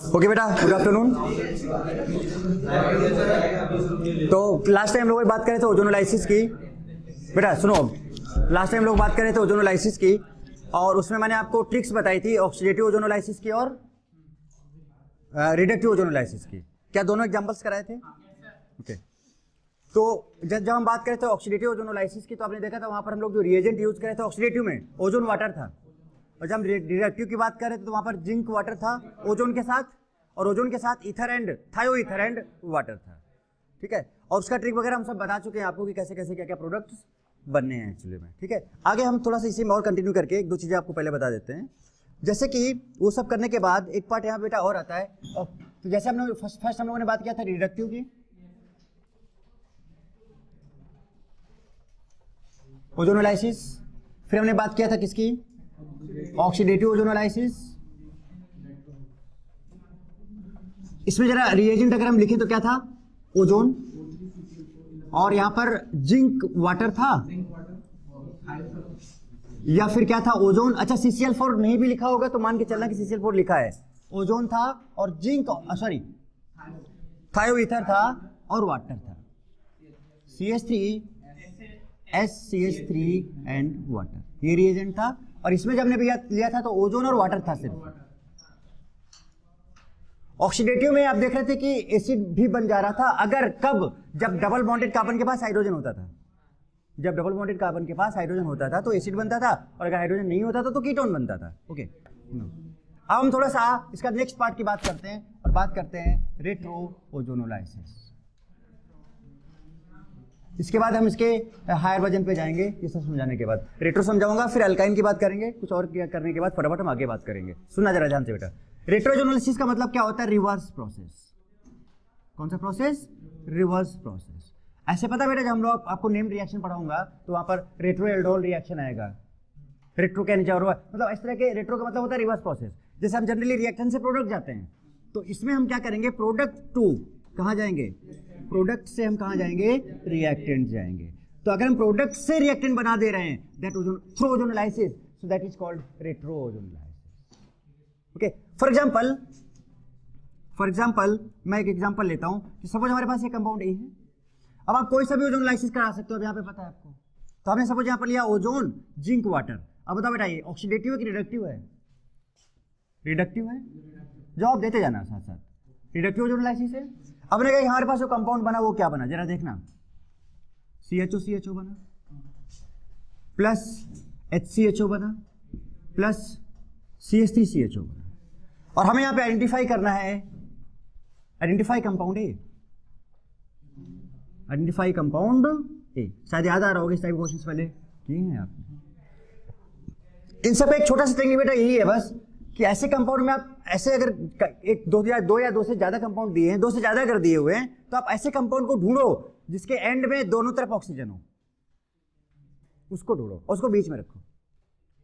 Okay बेटा, good afternoon. तो last time हम लोग बात कर रहे थे ओजोनोलाइसिस की। बेटा सुनो, लास्ट टाइम लोग बात कर रहे थे ओजोनोलाइसिस की और उसमें मैंने आपको ट्रिक्स बताई थी ऑक्सीडेटिव ओजोनोलाइसिस की और रिडक्टिव ओजोनोलाइसिस की। क्या दोनों एग्जांपल्स कराए थे? ओके। तो जब हम बात कर रहे थे ऑक्सीडेटिव ओजोनोलाइसिस की तो आपने देखा था वहां पर हम लोग जो रिएजेंट यूज कर रहे थे ऑक्सीडेटिव में ओजोन वाटर था, और जब हम रिडक्टिव की बात कर रहे थे तो वहां पर जिंक वाटर था ओजोन के साथ, और ओजोन के साथ ईथर एंड थायो ईथर एंड वाटर था। ठीक है, और उसका ट्रिक वगैरह हम सब बता चुके हैं आपको कि कैसे कैसे क्या क्या प्रोडक्ट्स बनने हैं एक्चुअली में। ठीक है, आगे हम थोड़ा सा इसी में और कंटिन्यू करके एक दो चीजें आपको पहले बता देते हैं। जैसे कि वो सब करने के बाद एक पार्ट यहाँ बेटा और आता है, तो जैसे हमने फर्स्ट हम लोगों ने बात किया था रिडक्टिव की, ओजोनोलाइसिस, फिर हमने बात किया था किसकी, ऑक्सीडेटिव ओजोनोलाइसिस। इसमें जरा रिएजेंट अगर हम लिखें तो क्या था, ओजोन, और यहां पर जिंक वाटर था या फिर क्या था, ओजोन। अच्छा CCl4 नहीं भी लिखा होगा तो मान के चलना कि CCl4 लिखा है, ओजोन था और जिंक सॉरी थायो ईथर था और वाटर था, CH3 SCH3 एंड वाटर, ये रिएजेंट था। और इसमें जब हमने लिया था तो ओजोन और वाटर था सिर्फ। ऑक्सीडेटिव में आप देख रहे थे कि एसिड भी बन जा रहा था अगर कब, जब डबल बॉन्डेड कार्बन के पास हाइड्रोजन होता था। जब डबल बॉन्डेड कार्बन के पास हाइड्रोजन होता था तो एसिड बनता था, और अगर हाइड्रोजन नहीं होता था तो कीटोन बनता था। ओके, अब हम थोड़ा सा इसका नेक्स्ट पार्ट की बात करते हैं और बात करते हैं रेट्रो ओजोनोलाइसिस। इसके बाद हम इसके हायर वर्जन पे जाएंगे। ये सब समझाने के बाद रेट्रो समझाऊंगा, फिर अल्काइन की बात करेंगे, कुछ और करने के बाद फटाफट हम आगे बात करेंगे। सुनना जरा ध्यान से बेटा, रेट्रो ओजोनोलाइसिस का मतलब क्या होता है, रिवर्स प्रोसेस। कौन सा प्रोसेस? Reverse process. ऐसे पता बेटा, जब हम लोग आपको नेम रिएक्शन पढ़ाऊंगा तो वहां पर रेट्रो एल्डोल रिएक्शन आएगा, रेट्रो के नीचे और मतलब इस तरह के रेट्रो का मतलब होता है रिवर्स प्रोसेस। जैसे हम जनरली रिएक्शन से प्रोडक्ट जाते हैं तो इसमें हम क्या करेंगे, प्रोडक्ट टू कहां जाएंगे, प्रोडक्ट से हम कहां जाएंगे, रिएक्टेंट जाएंगे। तो अगर हम प्रोडक्ट से रिएक्टेंट बना दे रहे हैं that through ozonolysis, so that is called retro ozonolysis. Okay, for example मैं एक एग्जांपल लेता हूं कि सपोज हमारे पास एक कंपाउंड ए है। अब आप कोई सा भी ओजोनोलाइसिस करा सकते हो, अब यहाँ पे पता है आपको। तो हमने सपोज यहाँ पर लिया ओजोन जिंक वाटर। अब बताओ बेटा ये ऑक्सीडेटिव है कि रिडक्टिव है? रिडक्टिव है, जवाब देते जाना साथ साथ, रिडक्टिव ओजोनोलाइसिस है। अब ने कहा हमारे पास जो कंपाउंड बना वो क्या बना, जरा देखना, CHO बना प्लस HCHO बना प्लस CH3CHO बना, और हमें यहां पे आइडेंटिफाई करना है, identify compound A, identify compound A. शायद याद आ रहा होगा, इस टाइप क्वेश्चंस पहले किए हैं आपने। इन सब एक छोटा सा टेक्निक बेटा यही है बस कि ऐसे कंपाउंड में आप ऐसे अगर एक दो या दो से ज्यादा कंपाउंड दिए हैं, दो से ज्यादा अगर दिए हुए हैं, तो आप ऐसे कंपाउंड को ढूंढो जिसके एंड में दोनों तरफ ऑक्सीजन हो, उसको ढूंढो और उसको बीच में रखो।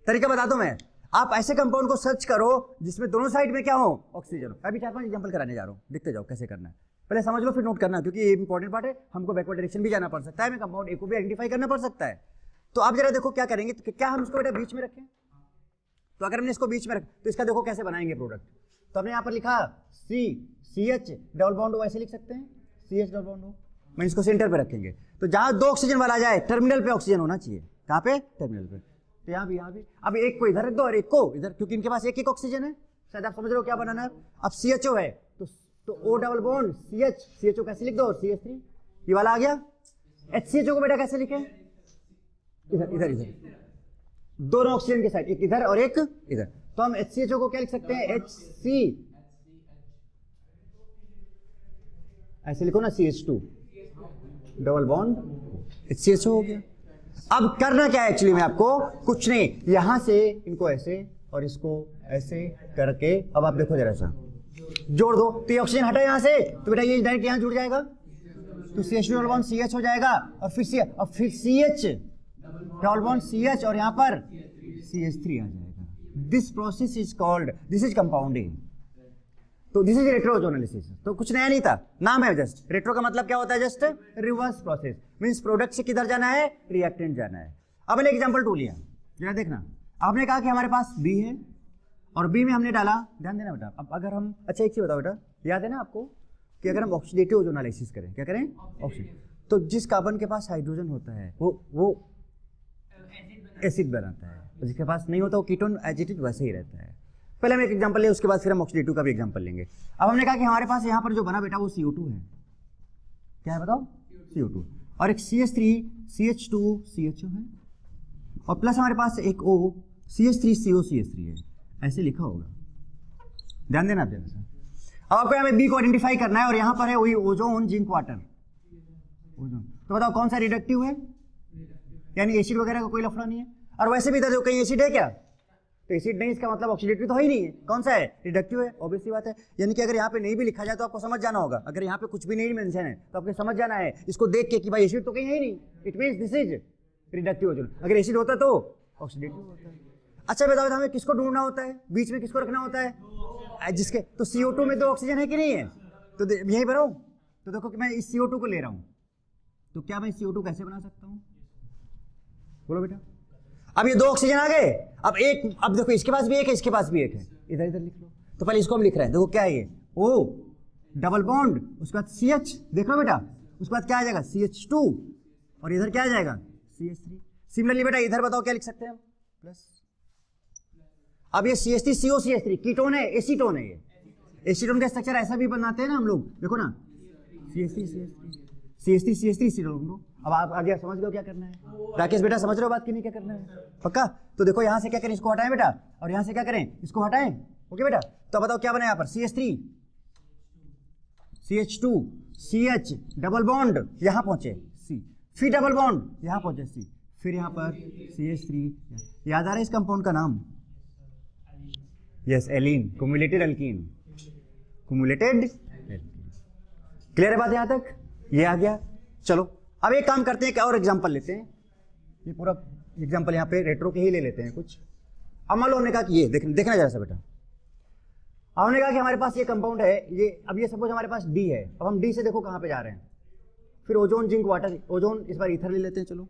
तरीका बता दो मैं, आप ऐसे कंपाउंड को सर्च करो जिसमें दोनों साइड में क्या हो, ऑक्सीजन हो। अभी 4-5 एग्जांपल कराने जा रहा हूं, देखते जाओ कैसे करना है, पहले समझ लो फिर नोट करना, क्योंकि ये इंपॉर्टेंट पार्ट है। हमको बैकवर्ड डायरेक्शन भी जाना पड़ सकता है, हमें कंपाउंड ए को भी आइडेंटिफाई करना पड़ सकता है। तो आप जरा देखो क्या करेंगे, तो क्या हम इसको बेटा बीच में रखें? तो अगर हमने इसको बीच में रख, तो इसका देखो कैसे बनाएंगे प्रोडक्ट। तो हमने यहाँ पर लिखा CH डबल बॉन्ड O, ऐसे लिख सकते हैं, CH डबल बॉन्ड O। मैं इसको सेंटर पे रखेंगे, तो जहां दो ऑक्सीजन वाला जाए टर्मिनल पे ऑक्सीजन होना चाहिए। कहां पे? टर्मिनल पे। तो यहाँ भी अब एक को इधर रख दो और एक को इधर, क्योंकि इनके पास एक एक ऑक्सीजन है। शायद आप समझ रहे हो क्या बनाना है। अब CHO है तो O डबल बॉन्ड CHO कैसे लिख दो, CH3, ये वाला आ गया। HCHO को बेटा कैसे लिखे, इधर दोनों ऑक्सीजन के साइड, एक इधर और एक इधर। तो हम HCHO को क्या लिख सकते हैं, HC, ऐसे लिखो ना, CH2 डबल बॉन्ड HCHO हो गया। अब करना क्या है एक्चुअली में आपको, कुछ नहीं, यहां से इनको ऐसे और इसको ऐसे करके, अब आप देखो जरा सा जोड़ दो, तो ये ऑक्सीजन हटा यहां से, तो बेटा ये डायरेक्ट यहां जुड़ जाएगा, तो CH2 डबल बॉन्ड CH हो जाएगा, और फिर CH डबल बॉन्ड CH, और यहां पर CH3 आ जाएगा। This process is called, this is compounding. तो दिस इज रेट्रो ओजोनोलाइसिस। तो कुछ नया नहीं था, नाम है जस्ट। रेट्रो का मतलब क्या होता है, just reverse process, means product से किधर जाना है, रिएक्टेंट जाना है। अब मैंने एग्जांपल 2 लिया, जरा देखना। आपने कहा कि हमारे पास B है और बी में हमने डाला, ध्यान देना बेटा। अब अगर हम, अच्छा एक चीज बताओ बेटा, याद है ना आपको कि अगर हम ऑक्सीडेटिव ओजोनालिसिस करें, क्या करें? ऑक्सीडेटिव, तो जिस कार्बन के पास हाइड्रोजन होता है वो एसिड बनाता है, और जिसके पास नहीं होता वो कीटोन एजिटेट वैसे ही रहता है। पहले हम एक एग्जांपल ले, उसके बाद फिर हम ऑक्सीडेटिव का भी एग्जांपल लेंगे। अब हमने कहा कि हमारे पास यहाँ पर जो बना बेटा वो CO2 है, क्या है बताओ? CO2, और एक CH3 CH2 CHO है, और प्लस हमारे पास एक O CH3 CO CH3 है, ऐसे लिखा होगा, ध्यान देना आप जरा सा। अब आपको यहाँ पे बी को आइडेंटिफाई करना है, और यहाँ पर है वही ओजोन जिंक वाटर, ओजोन। तो बताओ कौन सा रिडक्टिव है, यानी एसिड वगैरह का कोई लफड़ा नहीं है। और वैसे भी इधर कहीं एसिड है क्या? तो एसिड नहीं, इसका मतलब ऑक्सीडेटिव तो है ही नहीं है। कौन सा है? रिडक्टिव है, ऑब्वियस सी बात है। यानी कि अगर यहाँ पे नहीं भी लिखा जाए तो आपको समझ जाना होगा, अगर यहाँ पे कुछ भी नहीं मेंशन है तो आपको समझ जाना है इसको देख के कि भाई एसिड तो कहीं है ही नहीं, it means this is reductive ozone. अगर एसिड होता तो ऑक्सीडेटिव होता है। अच्छा बताओ हमें किसको ढूंढना होता है, बीच में किसको रखना होता है? जिसके, तो CO2 में 2 ऑक्सीजन है कि नहीं है? तो यही भरो। तो देखो कि मैं इस CO2 को ले रहा हूँ, तो क्या मैं CO2 कैसे बना सकता हूँ? बोलो बेटा। अब ये 2 ऑक्सीजन आ गए, अब एक, अब देखो इसके पास भी एक है, इसके पास भी एक है, इधर इधर लिख लो। तो पहले इसको हम लिख रहे हैं, देखो क्या है ये, O डबल बॉन्ड, उसके बाद CH, देखो बेटा, उसके बाद क्या आ जाएगा? CH2, और इधर क्या आ जाएगा? CH3। सिमिलरली बेटा इधर बताओ क्या लिख सकते हैं हम? प्लस। अब ये CH3 CO CH3 कीटोन है, एसीटोन है। ये एसीटोन का स्ट्रक्चर ऐसा भी बनाते हैं ना हम लोग, देखो ना, CH3 CH3 एसीटोन। अब आप आगे समझ गए क्या करना है? राकेश बेटा समझ रहे हो बात की नहीं, क्या करना है? पक्का? तो देखो यहाँ से क्या करें, इसको हटाएं बेटा, और यहाँ से क्या करें, इसको हटाएं। ओके बेटा, तो बताओ क्या बना यहाँ पर? CH3 CH2 CH double bond, यहाँ पहुंचे C, फिर डबल बॉन्ड यहाँ पहुंचे C, फिर यहाँ पर CH3। याद आ रहा है इस कंपाउंड का नाम? यस, एलीन, कुमुलेटेड एल्कीन, कुमुलेटेड एल्कीन। क्लियर है बात यहाँ तक? ये आ गया। चलो अब एक काम करते हैं, क्या और एग्जांपल लेते हैं। ये पूरा एग्जांपल यहाँ पे रेट्रो के ही ले लेते हैं कुछ। अमल होने का कि ये देखना जरा सा बेटा, हमने कहा कि हमारे पास ये कंपाउंड है, ये अब ये सपोज हमारे पास D है। अब हम D से देखो कहाँ पे जा रहे हैं, फिर ओजोन जिंक वाटर, ओजोन इस बार ईथर ले लेते हैं। चलो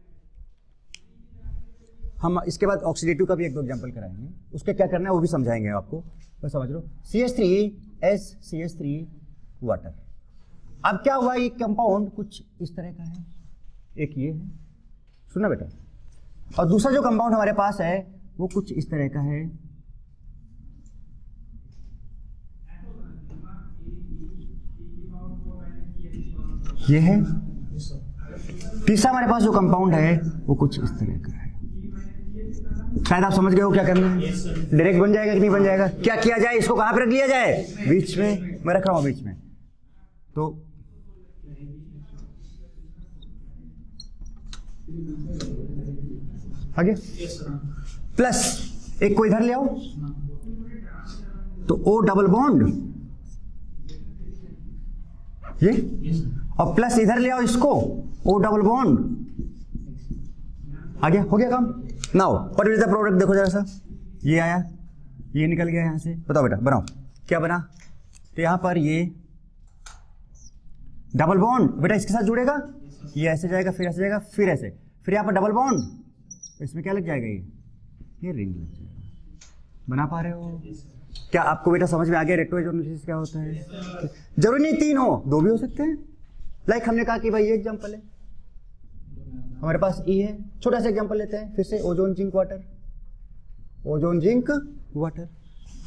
हम इसके बाद ऑक्सीडेटिव का भी 1-2 एग्जांपल कराएंगे, उसके क्या करना है वो भी समझाएंगे आपको, बस समझ लो। CH3 CH3 water. अब क्या हुआ, ये कंपाउंड कुछ इस तरह का है, एक ये है, सुनना बेटा, और दूसरा जो कंपाउंड हमारे पास है वो कुछ इस तरह का है, ये है। तीसरा हमारे पास जो कंपाउंड है वो कुछ इस तरह का है। शायद आप समझ गए हो क्या करना है। डायरेक्ट बन जाएगा कि नहीं बन जाएगा? क्या किया जाए, इसको कहां पर रख लिया जाए? बीच में, मैं रख रहा हूं बीच में। तो आगे प्लस एक को इधर ले आओ, तो O डबल बॉन्ड ये, और प्लस इधर ले आओ इसको, O डबल बॉन्ड। आ गया, हो गया काम। Now what is the product, देखो जरा सा, ये आया, ये निकल गया यहाँ से। बताओ बेटा, बनाओ क्या बना। तो यहाँ पर ये डबल बॉन्ड बेटा इसके साथ जुड़ेगा, ये ऐसे जाएगा, फिर ऐसे जाएगा, फिर ऐसे, फिर यहाँ पर डबल बॉन्ड, इसमें क्या लग जाएगा, ये रिंग लग जाएगा। बना पा रहे हो क्या? आपको बेटा समझ में आ गया रेट्रो ओजोनालिसिस क्या होता है? जरूरी नहीं 3 हो, 2 भी हो सकते हैं। लाइक हमने कहा कि भाई ये एग्जांपल है, हमारे पास E है, छोटा सा एग्जांपल लेते हैं फिर से, ozone zinc water, ozone zinc water.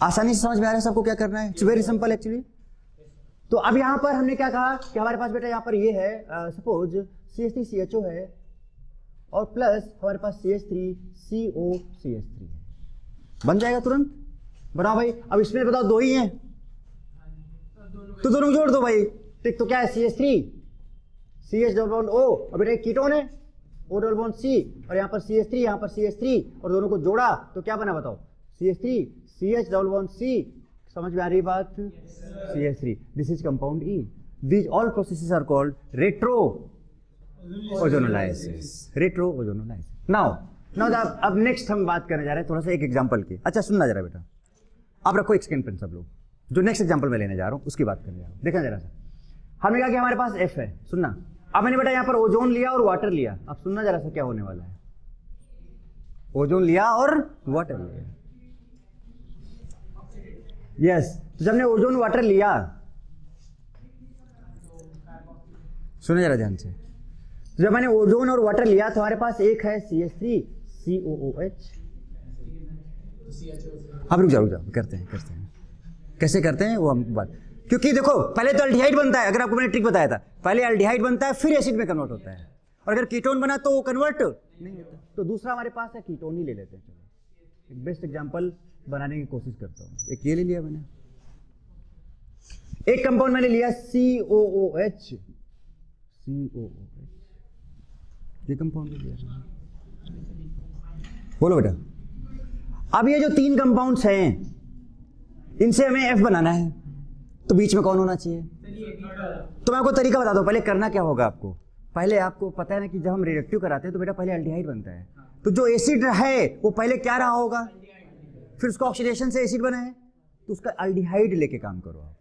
आसानी से समझ में आ रहा है सबको क्या करना है? It's very simple actually. तो अब यहाँ पर हमने क्या कहा कि हमारे पास बेटा यहाँ पर ये है, सपोज CH3 CHO है, और प्लस हमारे पास CH3 CO CH3 है, बन जाएगा तुरंत। बनाओ भाई। अब इसमें बताओ 2 ही हैं, तो दोनों जोड़ दो भाई। ठीक, तो क्या है CH3 CH double bond O, और बेटा एक कीटोन है O डबल बॉन्ड C, और यहाँ पर CH3, यहाँ पर CH3, और दोनों को जोड़ा तो क्या बना बताओ? CH3 CH double bond C। समझ में आ रही बात? CH3, this is compound E। These all processes are called retro ozonolysis, retro ozonolysis. Now अब नेक्स्ट हम बात करने जा रहे हैं थोड़ा सा एक एग्जांपल की। अच्छा सुनना जरा बेटा, आप रखो एक सेकंड पेन सब लोग, जो नेक्स्ट एग्जांपल मैं लेने जा रहा हूं उसकी बात करने जा रहा हूं। देखना जरा सा, हमने कहा कि हमारे पास F है, सुनना। अब मैंने बेटा यहाँ पर ओजोन लिया और वाटर लिया, अब सुनना जरा सा क्या होने वाला है। ओजोन लिया और वाटर लिया, यस, तो जब हमने ओजोन वाटर लिया, सुने जरा ध्यान से, तो जब मैंने ओजोन और वाटर लिया तो हमारे पास एक है CH3 COOH। अब रुक जाओ करते हैं कैसे करते हैं वो हम बात, क्योंकि देखो पहले तो अल्डिहाइड बनता है, अगर आपको मैंने ट्रिक बताया था, पहले अल्डिहाइड बनता है फिर एसिड में कन्वर्ट होता है, और अगर कीटोन बना तो वो कन्वर्ट नहीं होता। तो दूसरा हमारे पास है कीटोन ही ले लेते हैं। चलो एक बेस्ट एग्जांपल बनाने की कोशिश करता हूँ। एक ये ले लिया मैंने, एक कंपाउंड मैंने लिया COOH, ये कंपाउंड लिया, बोलो बेटा। अब ये जो 3 कंपाउंड्स हैं इनसे हमें F बनाना है, तो बीच में कौन होना चाहिए? तो मैं आपको तरीका बता दूं, पहले करना क्या होगा आपको, पहले आपको पता है ना कि जब हम रिएक्टिव कराते हैं तो बेटा पहले अल्डिहाइड बनता है, तो जो एसिड है वो पहले क्या रहा होगा, फिर उसका ऑक्सीडेशन से एसिड बना है तो उसका अल्डिहाइड लेके काम करो। आप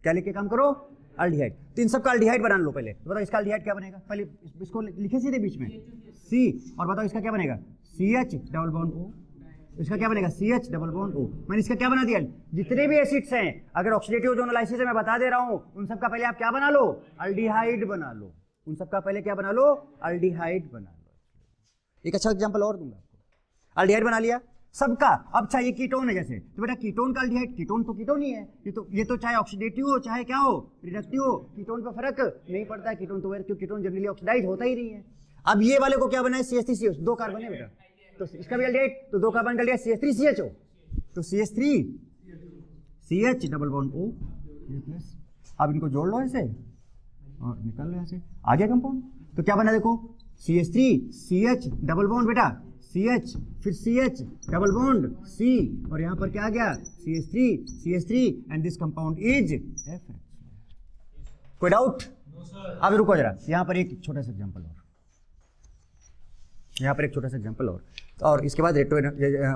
क्या लेके काम करो? अल्डिहाइड। तो इन सबका अल्डिहाइड बना लो पहले। तो बताओ इसका अल्डिहाइड क्या बनेगा, पहले इसको लिखे सीधे बीच में C, और बताओ इसका क्या बनेगा CH डबल बॉन्ड O, इसका क्या बनेगा CH डबल बॉन्ड O। मैंने इसका क्या बना दिया, जितने भी एसिड्स हैं अगर ऑक्सीडेटिव ओजोनोलाइसिस में बता दे रहा हूं उन सबका पहले आप क्या बना लो, अल्डिहाइड बना लो, उन सबका पहले क्या बना लो, अल्डिहाइड बना लो। एक अच्छा एग्जांपल और दूंगा आपको, अल्डिहाइड बना लिया सबका। अब चाहिए कीटोन है जैसे, तो बेटा कीटोन का अल्डिहाइड, कीटोन तो कीटोन ही है, ये तो चाहे ऑक्सीडेटिव हो चाहे क्या हो रिडक्टिव हो, कीटोन पे फर्क नहीं पड़ता है, कीटोन तो क्योंकि कीटोन जनरली ऑक्सीडाइज होता ही नहीं है। अब ये वाले को क्या बनाए CH3CH, 2 कार्बन है बेटा, तो इसका भी अल्डिहाइड, तो 2 कार्बन का अल्डिहाइड CH3CHO, तो CH3CH double bond O plus. अब इनको जोड़ लो ऐसे और निकाल लो ऐसे, आ गया कंपाउंड। तो क्या बना देखो, CH3CH डबल बॉन्ड बेटा CH, फिर CH डबल बॉन्ड C, और यहां पर क्या आ गया CH3 and this compound is F। कोई डाउट? अब रुको जरा, यहां पर एक छोटा सा एग्जांपल और इसके बाद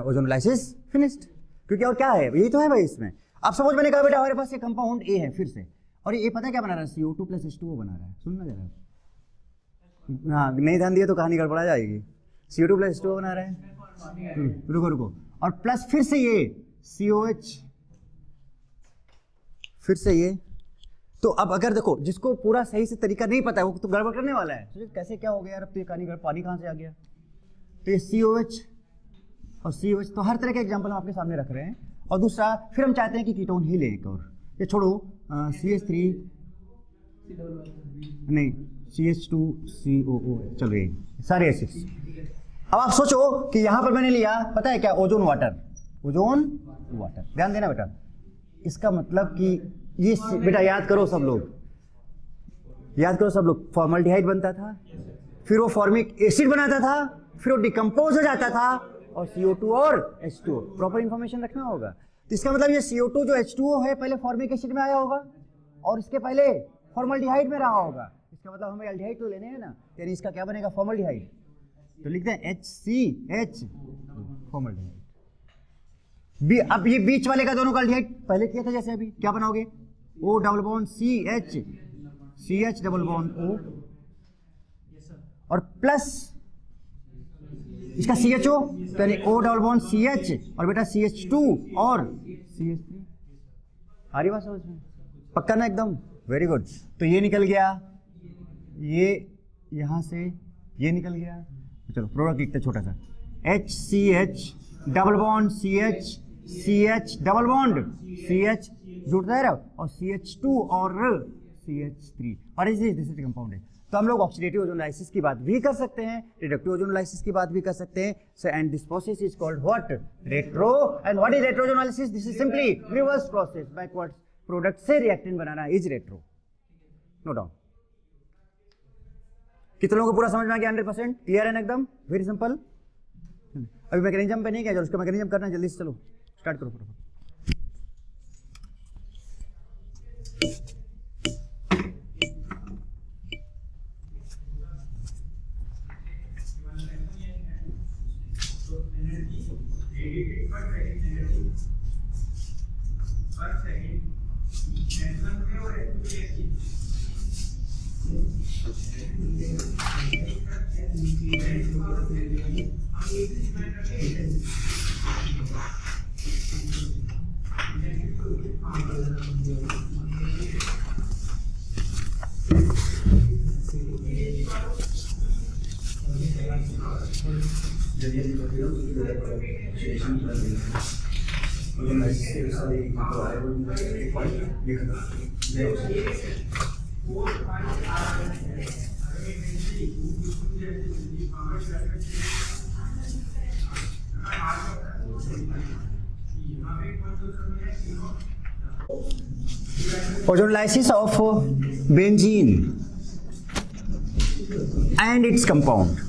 ओजोनोलाइसिस फिनिश्ड। क्योंकि और क्या है, यही तो है भाई इसमें। अब सपोज मैंने कहा बेटा हमारे पास ये कंपाउंड A है फिर से, और ये पता है क्या बना रहा है, CO2 + H2O बना रहा है। सुनना जरा, हाँ नहीं ध्यान दिया तो कहानी गड़बड़ा जाएगी। CO2 + H2O बना रहा है, रुको, और प्लस फिर से ये COH, फिर से ये। तो अब अगर देखो जिसको पूरा सही से तरीका नहीं पता है वो तो गड़बड़ करने वाला है, तो कैसे क्या हो गया यार, अब तो ये कहानी पानी कहाँ से आ गया। तो ये COH और COH, तो हर तरह के एग्जांपल हम आपके सामने रख रहे हैं। और दूसरा फिर हम चाहते हैं कि कीटोन ही लें एक और, ये छोड़ो CH3 नहीं CH2COO, चल रही सारे एसिड्स। अब आप सोचो कि यहां पर मैंने लिया पता है क्या, ओजोन वाटर। ध्यान देना बेटा, इसका मतलब कि ये बेटा याद करो सब लोग, फॉर्मल्डिहाइड बनता था, फिर वो फॉर्मिक एसिड बनाता था, फिर वो डिकम्पोज हो जाता था, और CO2 और H2O। प्रॉपर इंफॉर्मेशन रखना होगा। तो इसका मतलब ये CO2 जो H2O है पहले फॉर्मिक एसिड में आया होगा और इसके पहले फॉर्मल्डिहाइड में रहा होगा। इसका मतलब हमें अल्डिहाइड तो लेने हैं ना, यानी इसका क्या बनेगा, फॉर्मल्डिहाइड। तो लिखते हैं HCH फॉर्मल्डिहाइड। अब ये बीच वाले का दोनों का अल्डिहाइड पहले किया था जैसे, अभी क्या बनाओगे, O double bond CH double bond O, और प्लस इसका CHO, यानी O डबल बॉन्ड CH, और बेटा CH2 और CH3। आ रही बात समझ में? पक्का ना एकदम, वेरी गुड। तो ये निकल गया, ये यहां से ये निकल गया। चलो प्रोडक्ट लिखते छोटा सा, HCH double bond CH double bond CH जुड़ता है, और CH2 और CH3, और दिस इज कंपाउंड है। तो हम लोग ऑक्सीडेटिव ओजोनोलाइसिस की बात भी कर सकते हैं, रिडक्टिव ओजोनोलाइसिस की बात भी कर सकते हैं। So and this process is called what, retro. And what is retro ozonolysis? This is simply reverse process, backward product से रिएक्टेंट बनाना इज रेट्रो। No doubt. कितने लोगों को पूरा समझ में आ गया? 100% क्लियर है एकदम, वेरी सिंपल। अभी मैकेनिज्म पे नहीं गया, उसका मैकेनिज्म करना जल्दी से, चलो स्टार्ट करो फटाफट। Ozonolysis of benzene and its compound.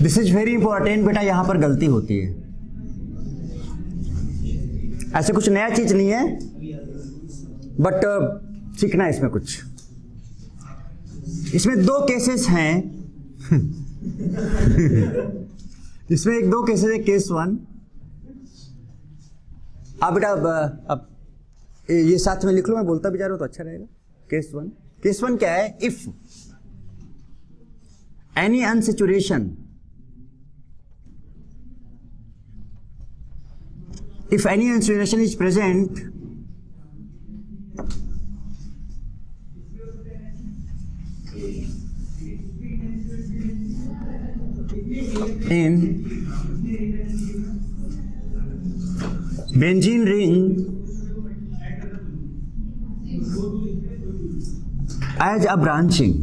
This is very important बेटा, यहां पर गलती होती है। ऐसे कुछ नया चीज नहीं है, बट सीखना है इसमें कुछ। इसमें दो केसेस हैं इसमें एक दो केसेस है। केस वन, आप बेटा अब ये साथ में लिख लो, मैं बोलता भी जा रहा हूं तो अच्छा रहेगा। केस वन क्या है? If any unsaturation, if any unsaturation is present in benzene ring as a branching,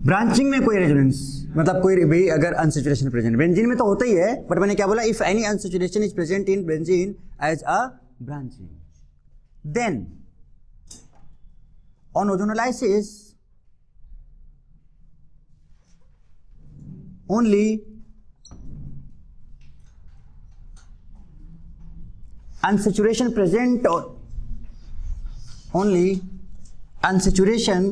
branching में कोई रेजोनेंस, मतलब कोई भी अगर अनसेचुरेशन प्रेजेंट, बेंजीन में तो होता ही है, बट मैंने क्या बोला? If any unsaturation is present in benzene as a branching, then on ozonolysis only unsaturation present, or only unsaturation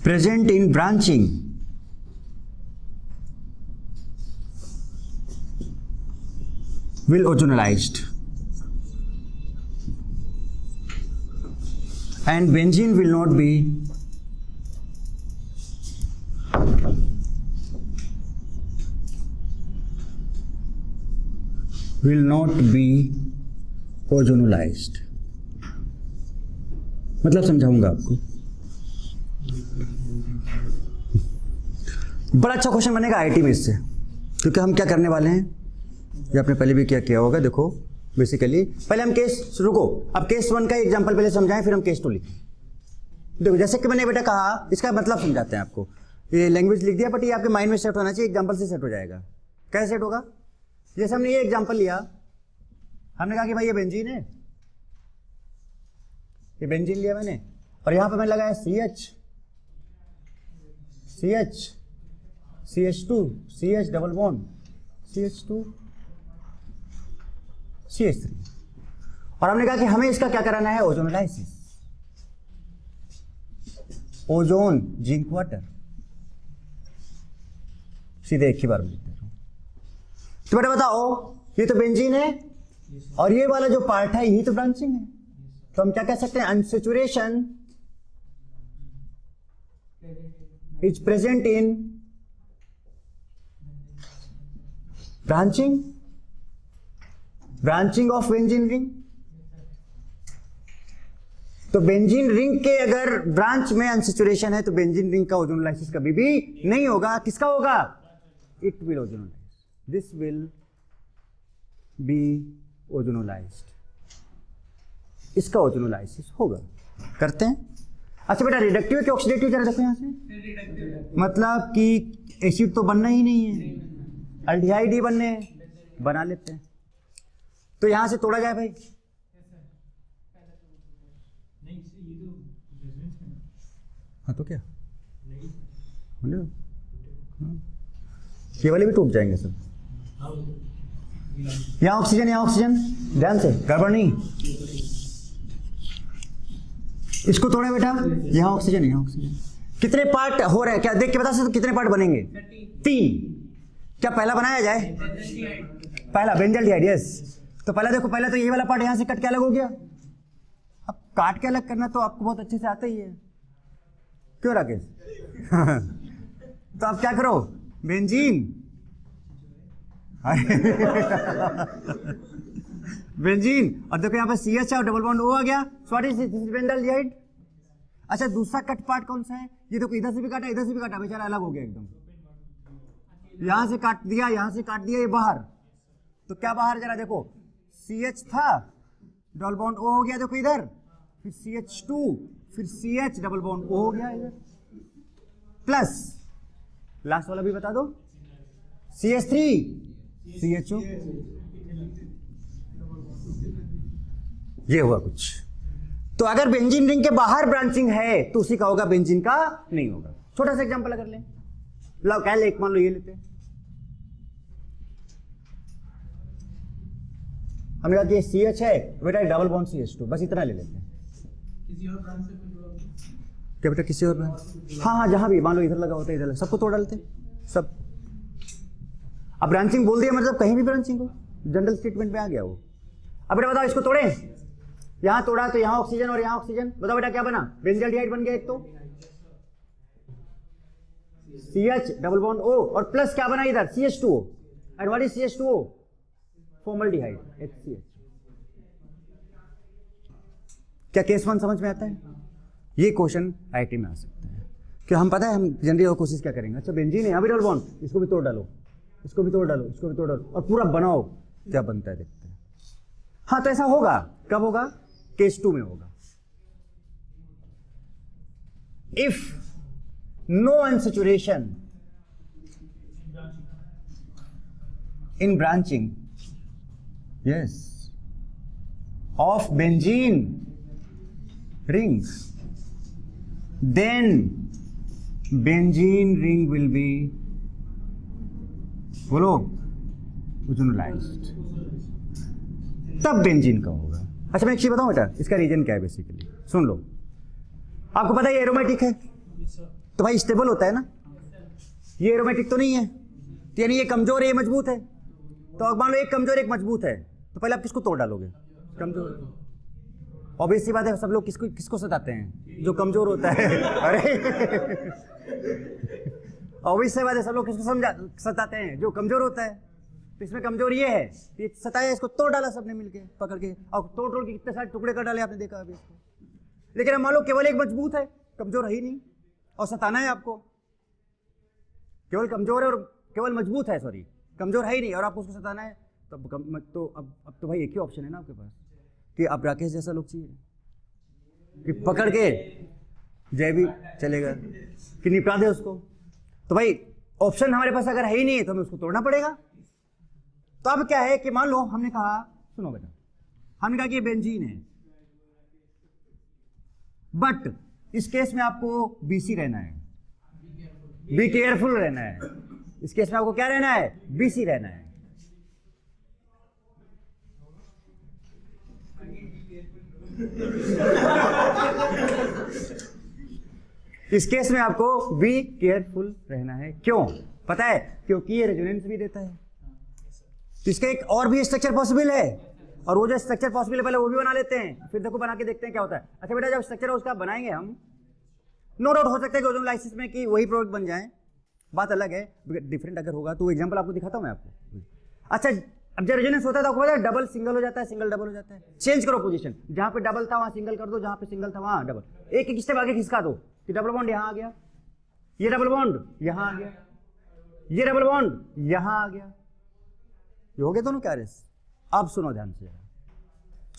present in branching will ozonolized, and benzene will not be ozonolized। मतलब समझाऊंगा आपको। बड़ा अच्छा question बनेगा IT में इससे, क्योंकि हम क्या करने वाले हैं, ये आपने पहले भी क्या किया होगा। देखो बेसिकली पहले हम केस, रुको, अब केस वन का एग्जांपल पहले समझाएं, फिर हम केस टू लिखें। देखो जैसे कि मैंने बेटा कहा, इसका मतलब समझाते हैं आपको। ये लैंग्वेज लिख दिया, बट ये आपके माइंड में सेट होना चाहिए, एग्जाम्पल से सेट हो जाएगा। कैसे सेट होगा? जैसे हमने ये एग्जाम्पल लिया, हमने कहा कि भाई ये बेंजीन है, ये बेंजीन लिया मैंने, और यहां पर मैंने लगाया CH2 CH double bond CH2 CH3, और हमने कहा कि हमें इसका क्या कराना है? ओजोनोलाइसिस, ओजोन जिंक वाटर, सीधे एक ही बार में लिख दे रहा हूं। तो बेटा बताओ, ये तो बेंजीन है और ये वाला जो पार्ट है यही तो ब्रांचिंग है, तो हम क्या कह सकते हैं? Unsaturation is present in branching of benzene ring. तो बेंजीन रिंग के अगर ब्रांच में अनसेचुरेशन है तो बेंजीन रिंग का ओजोनोलाइसिस कभी भी नहीं होगा। किसका होगा? It will ozonolyse, this will be ozonolysed, इसका ओजोनोलाइसिस होगा। करते हैं। अच्छा बेटा, रिडक्टिव कि ऑक्सीडेटिव, जरा देखो यहां से, मतलब कि एसिड तो बनना ही नहीं है, अल्डिहाइड ही बनने हैं, बना लेते हैं। तो यहां से तोड़ा जाए भाई, हाँ तो क्या, ये वाले भी टूट जाएंगे सब। यहाँ ऑक्सीजन, यहाँ ऑक्सीजन, ध्यान से, गड़बड़ नहीं। इसको तोड़ा बेटा, यहाँ ऑक्सीजन, यहाँ ऑक्सीजन। कितने पार्ट हो रहे हैं क्या देख के बता सकते? कितने पार्ट बनेंगे? 3। क्या पहला बनाया जाए? पहला बेंजल्डिहाइड, यस। तो पहला देखो, पहला तो ये वाला पार्ट यहाँ से कट के अलग हो गया। अब काट के अलग करना तो आपको बहुत अच्छे से आता ही है। क्यों राकेश? तो आप क्या करो, बेंजीन बेंजीन, और देखो यहाँ पर CH और डबल बॉन्ड O आ गया। So what is this? Benzaldehyde. अच्छा, दूसरा कट पार्ट कौन सा है? ये देखो, इधर से भी काटा, इधर से भी काटा, बेचारा अलग हो गया एकदम। यहां से काट दिया, यहां से काट दिया, ये बाहर। तो क्या बाहर, जरा देखो, CH था, डबल बॉन्ड O हो गया, देखो इधर, फिर CH2, फिर CH डबल बॉन्ड O हो गया इधर, प्लस लास्ट वाला भी बता दो, CH3 CHO। ये हुआ कुछ। तो अगर बेंजीन रिंग के बाहर ब्रांचिंग है तो उसी का होगा, बेंजीन का नहीं होगा। छोटा सा एग्जांपल अगर लें, लो क्या ले, एक मान लो ये लेते हैं, हमने कहा कि ये CH है बेटा, डबल बॉन्ड CH2, बस इतना ले लेते हैं। किसी और ब्रांच से कोई जोड़ा? क्या बेटा, किसी और ब्रांच? हाँ, जहां भी मान लो इधर लगा होता है, इधर सबको तोड़ डालते सब। अब ब्रांचिंग बोल दिया मतलब कहीं भी ब्रांचिंग हो, जनरल स्टेटमेंट में आ गया वो। अब बेटा बताओ, इसको तोड़े, यहां तोड़ा तो यहां ऑक्सीजन और यहां ऑक्सीजन, बताओ बेटा क्या बना? बेंजाल्डिहाइड बन गया एक तो, CH डबल बॉन्ड O, और प्लस क्या बना इधर? CH2O। And what is CH2O? Formaldehyde, HCH। क्या केस 1 समझ में आता है? ये क्वेश्चन IIT में आ सकता है कि हम पता है हम जनरली कोशिश क्या करेंगे, अच्छा बेंजीन है, अभी डबल बॉन्ड, इसको भी तोड़ डालो, इसको भी तोड़ डालो, इसको भी तोड़ डालो, और पूरा बनाओ, क्या बनता है देखते हैं। हाँ, तो ऐसा होगा, कब होगा? केस 2 में होगा। If no unsaturation in branching, yes, of benzene rings, then benzene ring will be, बोलो, ओजोनलाइज्ड, तब बेंजीन का होगा। अच्छा, मैं एक चीज बताऊं बेटा, इसका रीजन क्या है बेसिकली, सुन लो। आपको पता है ये एरोमेटिक है, तो भाई स्टेबल होता है ना, ये एरोमेटिक तो नहीं है, तो यानी ये कमजोर है, ये मजबूत है। तो अब मान लो एक कमजोर एक मजबूत है, तो पहले आप किसको तोड़ डालोगे? कमजोर। ऑब्वियस सी बात है, सब लोग किसको किसको सताते हैं? जो कमजोर होता है। अरे ऑब्वियस सी बात है, सब लोग किसको सताते हैं? जो कमजोर होता है। तो इसमें कमजोर ये है, ये सताया, इसको तोड़ डाला सबने मिलके पकड़ के, और तोड़ के कितने सारे टुकड़े कर डाले आपने देखा अभी इसको। लेकिन अब मान लो केवल एक मजबूत है, कमजोर है ही नहीं, और सताना है आपको। केवल कमजोर है और केवल मजबूत है, सॉरी, कमजोर है ही नहीं और आपको उसको सताना है, तो अब तो भाई एक ही ऑप्शन है ना आपके पास, कि आप राकेश जैसा लोग चाहिए कि पकड़ के जय भी चलेगा, कि निपटा दे उसको। तो भाई ऑप्शन हमारे पास अगर है ही नहीं है तो हमें उसको तोड़ना पड़ेगा। तो अब क्या है कि मान लो हमने कहा, सुनो बेटा, हमने कहा कि ये बेंजीन है, बट इस केस में आपको BC रहना है, बी केयरफुल रहना है। इस केस में आपको क्या रहना है? BC रहना है। इस केस में आपको बी केयरफुल रहना है। क्यों? पता है, क्योंकि ये रेजोनेंस भी देता है। तो इसका एक और भी स्ट्रक्चर पॉसिबल है, और वो जो स्ट्रक्चर पॉसिबल है पहले वो भी बना लेते हैं, फिर देखो बना के देखते हैं क्या होता है। अच्छा बेटा, जब स्ट्रक्चर उसका बनाएंगे हम, नो डाउट हो सकता है कि ओजोनलाइसिस में कि वही प्रोडक्ट बन जाए, बात अलग है, डिफरेंट अगर होगा तो एग्जांपल आपको दिखाता हूं मैं आपको। अच्छा, अब जब रेजोनेंस होता है तो आपको पता है डबल सिंगल हो जाता है, सिंगल डबल हो जाता है। चेंज करो पोजीशन, जहां पे डबल था वहां सिंगल कर दो, जहां पे सिंगल था वहां डबल। एक स्टेप आगे खिसका दो कि डबल बॉन्ड यहां आ गया, ये डबल बॉन्ड यहां आ गया, ये डबल बॉन्ड यहां आ गया, ये हो गए दोनों कैरियर्स। अब सुनो ध्यान से,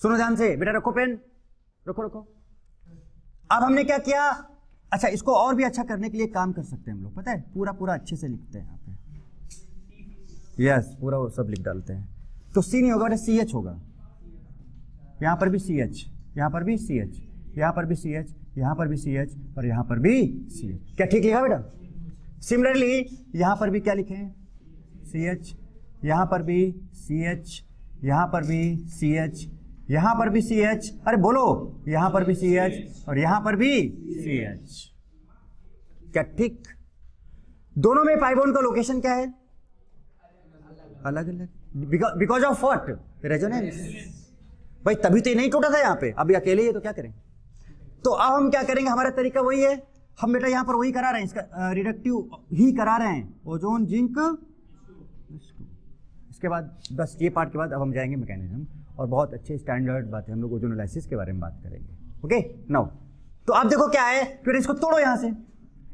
सुनो ध्यान से बेटा, रखो पेन, रखो। अब हमने क्या किया? अच्छा, इसको और भी अच्छा करने के लिए काम कर सकते हैं हम लोग, पता है, पूरा अच्छे से लिखते हैं यहाँ पे, यस, पूरा वो सब लिख डालते हैं। तो C नहीं होगा बेटा, CH होगा। यहाँ पर भी CH, यहाँ पर भी CH, यहाँ पर भी CH, यहाँ पर भी CH, और यहाँ पर भी CH। क्या ठीक लिखा बेटा? सिमिलरली यहाँ पर भी क्या लिखे हैं? CH, यहाँ पर भी CH, यहाँ पर भी CH, यहाँ पर भी CH, अरे बोलो, यहाँ पर भी CH और यहाँ पर भी CH। क्या ठीक? दोनों में पाई बॉन्ड का लोकेशन क्या है? अलग अलग। Because of what? रेजोनेंस। भाई तभी तो ये नहीं टूटा था यहाँ पे, अभी अकेले ही है तो क्या करें? तो अब हम क्या करेंगे? हमारा तरीका वही है, हम बेटा यहाँ पर वही करा रहे हैं, इसका रिडक्टिव ही करा रहे हैं, ओजोन जिंक। इसके बाद बस ये पार्ट के बाद अब हम जाएंगे मैकेनिज्म, और बहुत अच्छे स्टैंडर्ड बात है, हम लोग ओजोन एनालिसिस के बारे में बात करेंगे। ओके नाउ तो आप देखो क्या है, फिर इसको तोड़ो यहाँ से,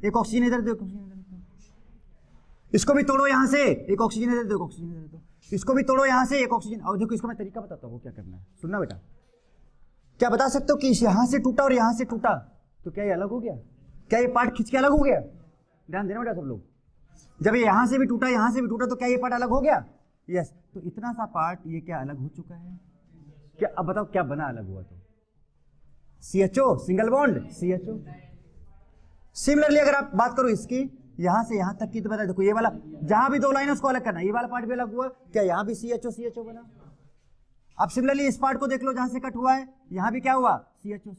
एक ऑक्सीजन इधर दो, ऑक्सीजन इधर दो, इसको भी तोड़ो यहाँ से, एक ऑक्सीजन इधर दो, ऑक्सीजन इधर दो, इसको भी तोड़ो यहाँ से, एक ऑक्सीजन। और देखो इसको मैं तरीका बताता हूँ क्या करना है, सुनना बेटा। क्या बता सकते हो कि यहाँ से टूटा और यहाँ से टूटा तो क्या ये अलग हो गया? क्या ये पार्ट खींच के अलग हो गया? ध्यान देना बेटा सब लोग, जब ये यहाँ से भी टूटा यहाँ से भी टूटा तो क्या ये पार्ट अलग हो गया? यस। तो इतना सा पार्ट ये क्या अलग हो चुका है क्या? अब बताओ क्या बना अलग हुआ? तो CHO, single bond CHO। Similarly अगर आप बात करो इसकी यहां से यहां तक की, तो बता देखो ये वाला जहां भी दो लाइन है उसको अलग करना, ये वाला पार्ट भी अलग हुआ, क्या यहां भी CHO बना? अब सिमिलरली इस पार्ट को देख लो, जहां से कट हुआ है यहां भी क्या हुआ? CHO।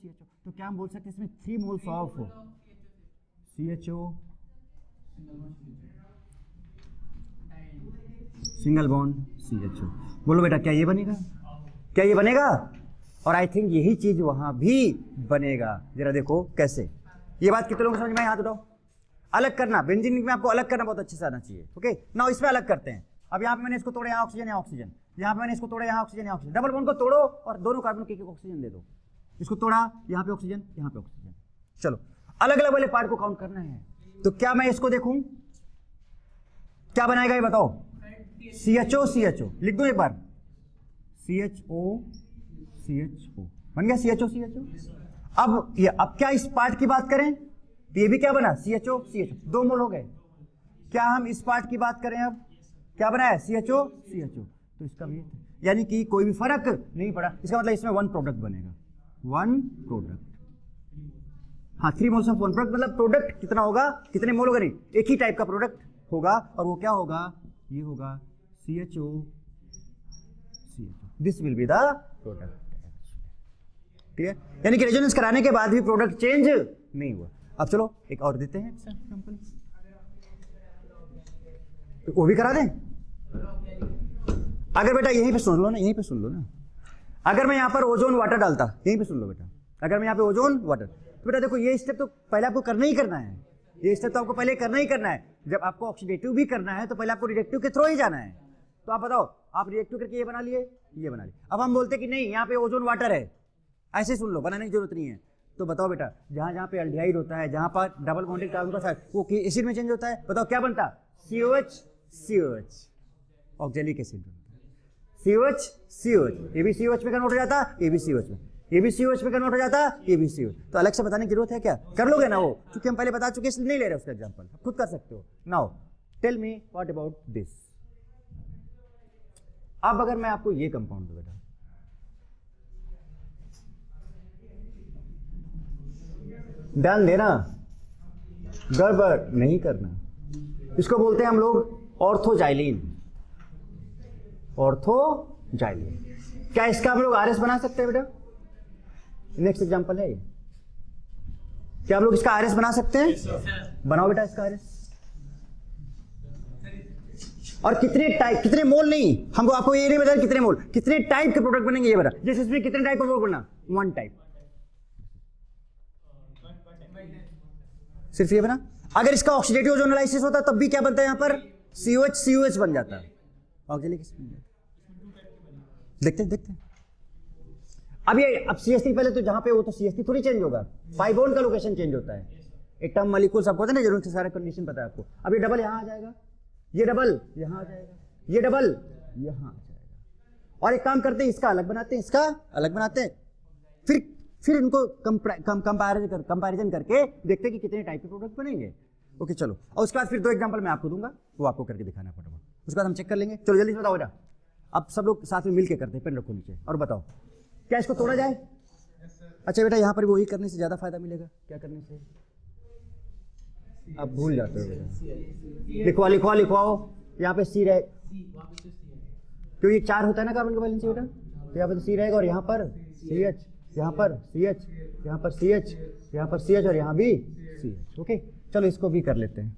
तो क्या हम बोल सकते हैं इसमें 3 moles of CHO, single bond CHO। बोलो बेटा क्या ये बनेगा? क्या ये बनेगा? और आई थिंक यही चीज वहां भी बनेगा। जरा देखो कैसे, ये बात कितने लोगों को समझ में? हाथ उठाओ। अलग करना, बेंजीन में आपको अलग करना बहुत अच्छे से आना चाहिए। ओके नाउ इसमें अलग करते हैं। अब यहाँ पे मैंने इसको तोड़ा, यहाँ ऑक्सीजन, यहाँ ऑक्सीजन, यहाँ पे मैंने इसको तोड़ा, यहाँ ऑक्सीजन, यहाँ ऑक्सीजन। डबल बॉन्ड को तोड़ो और दोनों कार्बन को एक ऑक्सीजन दे दो। इसको तोड़ा, यहाँ पे ऑक्सीजन, यहाँ पे ऑक्सीजन। चलो अलग अलग वाले पार्ट को काउंट करना है, तो क्या मैं इसको देखूं क्या बनाएगा ये बताओ? CHO लिख दो एक बार, CHO बन गया CHO। अब क्या इस पार्ट की बात करें तो ये भी क्या बना? CHO 2 मोल हो गए। क्या हम इस पार्ट की बात करें, अब क्या बना है? CHO। तो इसका भी यानी कि कोई भी फर्क नहीं पड़ा। इसका मतलब इसमें 1 प्रोडक्ट बनेगा, 1 प्रोडक्ट। हाँ 3 मोल्स ऑफ 1 प्रोडक्ट, मतलब प्रोडक्ट कितना होगा, कितने मोल होगा? नहीं, एक ही टाइप का प्रोडक्ट होगा, और वो क्या होगा? ये होगा CHO। This will be the product. Clear? यानी कि रेजोनेंस कराने के बाद भी प्रोडक्ट चेंज नहीं हुआ। अब चलो एक और देते हैं एग्जांपल, तो वो भी करा दें। अगर बेटा यहीं पे सुन लो ना, यहीं पे सुन लो ना, अगर मैं यहाँ पर ओजोन वाटर डालता, यहीं पे सुन लो बेटा, अगर मैं यहाँ पे ओजोन वाटर, तो बेटा देखो ये स्टेप तो पहले आपको करना ही करना है, ये स्टेप तो आपको पहले करना ही करना है। जब आपको ऑक्सीडेटिव भी करना है तो पहले आपको रिडक्टिव के थ्रू ही जाना है। तो आप बताओ, आप रिएक्टिव करके ये बना लिए, ये बना लिए। अब हम बोलते कि नहीं यहाँ पे ओजोन वाटर है, ऐसे सुन लो, बनाने की जरूरत नहीं है। तो बताओ बेटा, जहाँ जहाँ पे एल्डिहाइड होता है, जहाँ पर डबल बॉन्डेड कार्बन का साथ वो एसिड में चेंज होता है, बताओ क्या बनता? COH ऑक्जेलिक एसिड बनता है। COH ये भी COH में कन्वर्ट हो जाता, ये भी COH में, ये भी COH में कन्वर्ट हो जाता, ये भी COH। तो अलग से बताने की जरूरत है क्या? कर लोगे ना वो, क्योंकि हम पहले बता चुके इसलिए नहीं ले रहे उसका एग्जांपल, खुद कर सकते हो। Now tell me what about this. अब अगर मैं आपको ये कंपाउंड दूं बेटा, ध्यान देना, गड़बड़ नहीं करना। इसको बोलते हैं हम लोग ऑर्थोजाइलिन। क्या इसका हम लोग RS बना सकते हैं बेटा? नेक्स्ट एग्जांपल है ये। क्या हम लोग इसका RS बना सकते हैं? बनाओ बेटा इसका RS। और कितने टाइप, कितने मोल नहीं, हमको आपको ये नहीं बता कितने मोल, कितने टाइप के प्रोडक्ट बनेंगे ये बता। जैसे इसमें कितने टाइप का प्रोडक्ट बनना? 1 टाइप, सिर्फ ये बना। अगर इसका ऑक्सीडेटिव ओजोन एनालिसिस होता तब भी क्या बनता है यहाँ पर? COH बन जाता है, ऑक्जेलिक एसिड बन जाता है। देखते अब CH3 पहले तो जहां पे वो तो CH3 थोड़ी चेंज होगा, पाई बॉन्ड का लोकेशन चेंज होता है। एक टर्म मॉलिक्यूल्स आपको पता है ना, जरूर से सारे कंडीशन पता है आपको। अब ये डबल यहां आ जाएगा, ये डबल यहां आ जाएगा, ये डबल यहां आ जाएगा। और एक काम करते हैं, इसका अलग बनाते हैं, इसका अलग बनाते हैं, फिर इनको कंपैरिजन करके देखते हैं कि कितने टाइप के प्रोडक्ट बनेंगे। ओके चलो, और उसके बाद फिर 2 एग्जांपल मैं आपको दूंगा, वो आपको करके दिखाना फटाफट। उसके बाद हम चेक कर लेंगे। चलो जल्दी से बताओ बेटा, अब सब लोग साथ में मिलके करते हैं। पेन रखो नीचे और बताओ, क्या इसको तोड़ा जाए? अच्छा बेटा, यहाँ पर वही करने से ज्यादा फायदा मिलेगा। क्या करने से? अब भूल जाते हो बेटा, लिखवाओ। यहाँ पे C रहे, क्योंकि 4 होता है ना कार्बन का बैलेंस बेटा, तो यहाँ पर C रहेगा, और यहाँ पर CH, यहाँ पर CH, यहाँ पर CH, यहाँ पर CH, और यहाँ भी CH। ओके चलो इसको भी कर लेते हैं।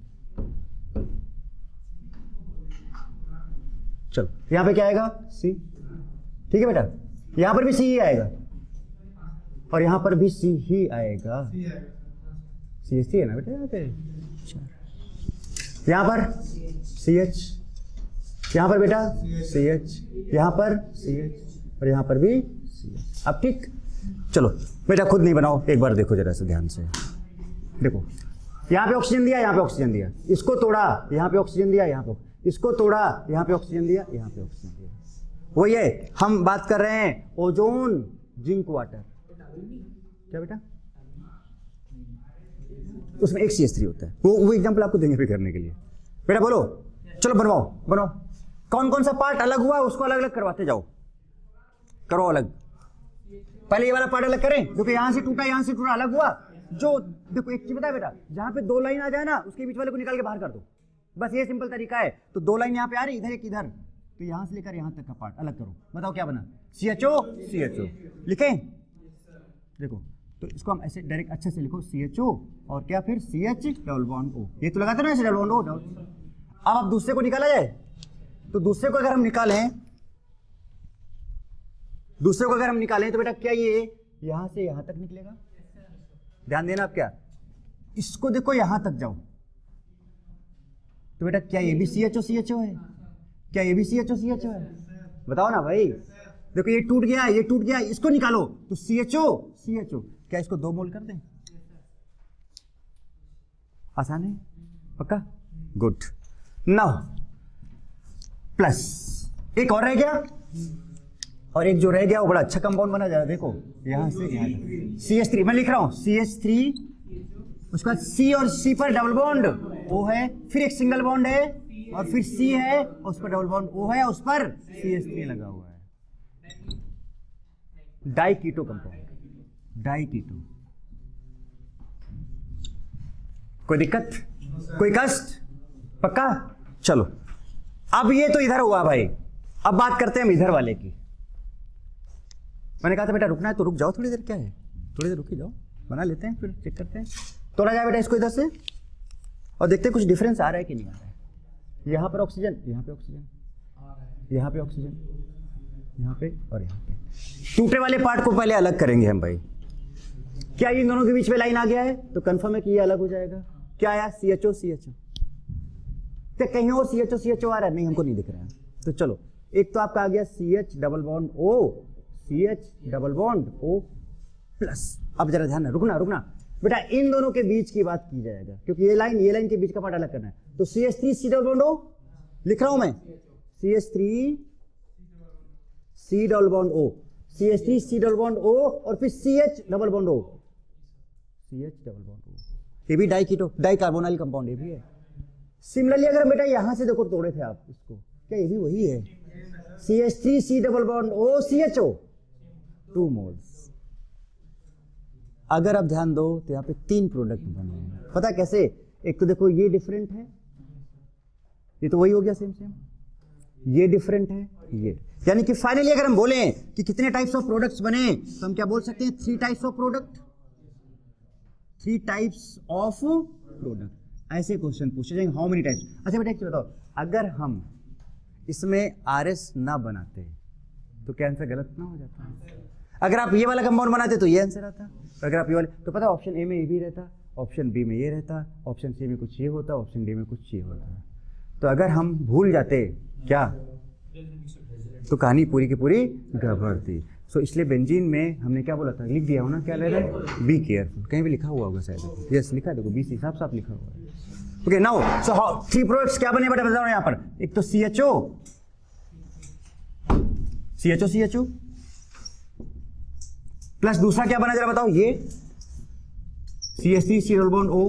चलो यहाँ पे क्या आएगा? C। ठीक है बेटा, यहाँ पर भी C ही आएगा, और यहाँ पर भी C ही आएगा। CH3 है ना बेटा यहाँ पे, यहाँ पर CH, यहाँ पर बेटा CH, यहाँ पर CH और यहाँ पर भी CH। अब ठीक, चलो बेटा खुद नहीं बनाओ, एक बार देखो जरा से ध्यान से, देखो यहाँ पे ऑक्सीजन दिया, यहाँ पे ऑक्सीजन दिया, इसको तोड़ा, यहाँ पे ऑक्सीजन दिया, यहाँ पे, इसको तोड़ा, यहाँ पे ऑक्सीजन दिया, यहाँ पे ऑक्सीजन दिया। वही है, हम बात कर रहे हैं ओजोन जिंक वाटर। क्या बेटा? उसमें एक CH3 होता है, वो एग्जांपल आपको देंगे भी करने के लिए। बेटा बोलो, चलो बनवाओ बनाओ, कौन कौन सा पार्ट अलग हुआ उसको अलग अलग करवाते जाओ, करो अलग। पहले ये वाला पार्ट अलग करें, क्योंकि यहां से टूटा यहां से टूटा, अलग हुआ। जो देखो एक चीज पता है बेटा, जहां पे दो लाइन आ जाए ना उसके बीच वाले को निकाल के बाहर कर दो, बस ये सिंपल तरीका है। तो दो लाइन यहाँ पे आ रही, इधर एक इधर, तो यहां से लेकर यहां तक का पार्ट अलग करो। बताओ क्या बना? CHO CHO लिखें, देखो तो इसको हम ऐसे डायरेक्ट अच्छे से लिखो, CHO और क्या फिर CH डबल बॉन्ड O। ये तो लगाते ना ऐसे डबल बॉन्ड O। अब आप दूसरे को निकाला जाए, तो दूसरे को अगर हम निकालें, दूसरे को अगर हम निकालें तो बेटा क्या ये यहां से यहां तक निकलेगा? ध्यान देना आप, क्या इसको देखो यहां तक जाओ, तो बेटा क्या ये भी CHO CHO है? क्या ये भी CHO CHO है? बताओ ना भाई। देखो ये टूट गया, ये टूट गया, इसको निकालो तो CHO CHO। क्या इसको 2 मोल कर दें? आसान है, पक्का? गुड। नाउ प्लस एक और रह गया, और एक जो रह गया वो बड़ा अच्छा कंपाउंड बना जा रहा है। देखो यहां से यहां तक CH3 मैं लिख रहा हूं, CH3, उसके बाद C और C पर डबल बॉन्ड O है, फिर एक सिंगल बॉन्ड है और फिर C है, उस पर डबल बॉन्ड O है, उस पर CH3 लगा हुआ है। डाई कीटो कंपाउंड, डाई कीटो। कोई दिक्कत, कोई कष्ट? पक्का? चलो अब ये तो इधर हुआ भाई, अब बात करते हैं हम इधर वाले की। मैंने कहा था बेटा रुकना है तो रुक जाओ थोड़ी देर, क्या है थोड़ी देर रुक ही जाओ, बना लेते हैं फिर चेक करते हैं। तोड़ा जाए बेटा इसको इधर से और देखते हैं कुछ डिफरेंस आ रहा है कि नहीं आ रहा है। यहाँ पर ऑक्सीजन, यहाँ पे ऑक्सीजन, यहाँ पे ऑक्सीजन, यहाँ पे और यहाँ पे। टूटे वाले पार्ट को पहले अलग करेंगे हम भाई। क्या इन दोनों के बीच में लाइन आ गया है? तो कंफर्म है कि ये अलग हो जाएगा। क्या आया? CHO CHO। तो कहीं और CHO CHO आ रहा है? नहीं, हमको नहीं दिख रहा है। तो चलो एक तो आपका आ गया CH double bond O, CH double bond O plus. अब जरा ध्यान, रुकना रुकना बेटा, इन दोनों के बीच की बात की जाएगा, क्योंकि ये लाइन के बीच का पार्ट अलग करना है। तो CH3 C double bond O लिख रहा हूं मैं, CH3 C double bond O, CH3 C double bond O और फिर CH double bond O, CH double bond O। ये भी डाई कीटो, डाई कार्बोनाइल कंपाउंड ये भी है। सिमिलरली अगर बेटा यहां से देखो तोड़े थे आप इसको, क्या ये भी वही है? CH3 C double bond O CHO 2 moles. अगर आप ध्यान दो तो यहाँ पे 3 प्रोडक्ट बने हैं। पता कैसे? एक तो देखो ये डिफरेंट है, ये तो वही हो गया सेम सेम, ये डिफरेंट है, ये। यानी कि फाइनली अगर हम बोलें कि कितने टाइप्स ऑफ प्रोडक्ट्स बने, तो हम क्या बोल सकते हैं? 3 types of product, 3 types of product. ऐसे क्वेश्चन पूछे जाएंगे, हाउ मेनी टाइप्स। अच्छा बेटा एक चीज बताओ, अगर हम इसमें RS ना बनाते तो क्या आंसर गलत ना हो जाता? अगर आप ये वाला कंपाउंड बनाते तो ये आंसर आता, अगर आप ये वाले, तो पता ऑप्शन ए में ये भी रहता, ऑप्शन बी में ये रहता, ऑप्शन सी में कुछ ये होता, ऑप्शन डी में कुछ ये होता। तो अगर हम भूल जाते क्या, तो कहानी पूरी की पूरी गड़बड़ थी। सो इसलिए बेंजीन में हमने क्या बोला था, लिख दिया हो ना, क्या ले रहे हैं? Be careful. कहीं भी लिखा हुआ होगा शायद, यस लिखा है, देखो BC साफ साफ लिखा हुआ है। ओके नाउ सो 3 प्रोडक्ट्स क्या बने बेटा बताओ यहाँ पर। एक तो CHO CHO प्लस दूसरा क्या बना जरा बताओ, ये CH3 C double bond O,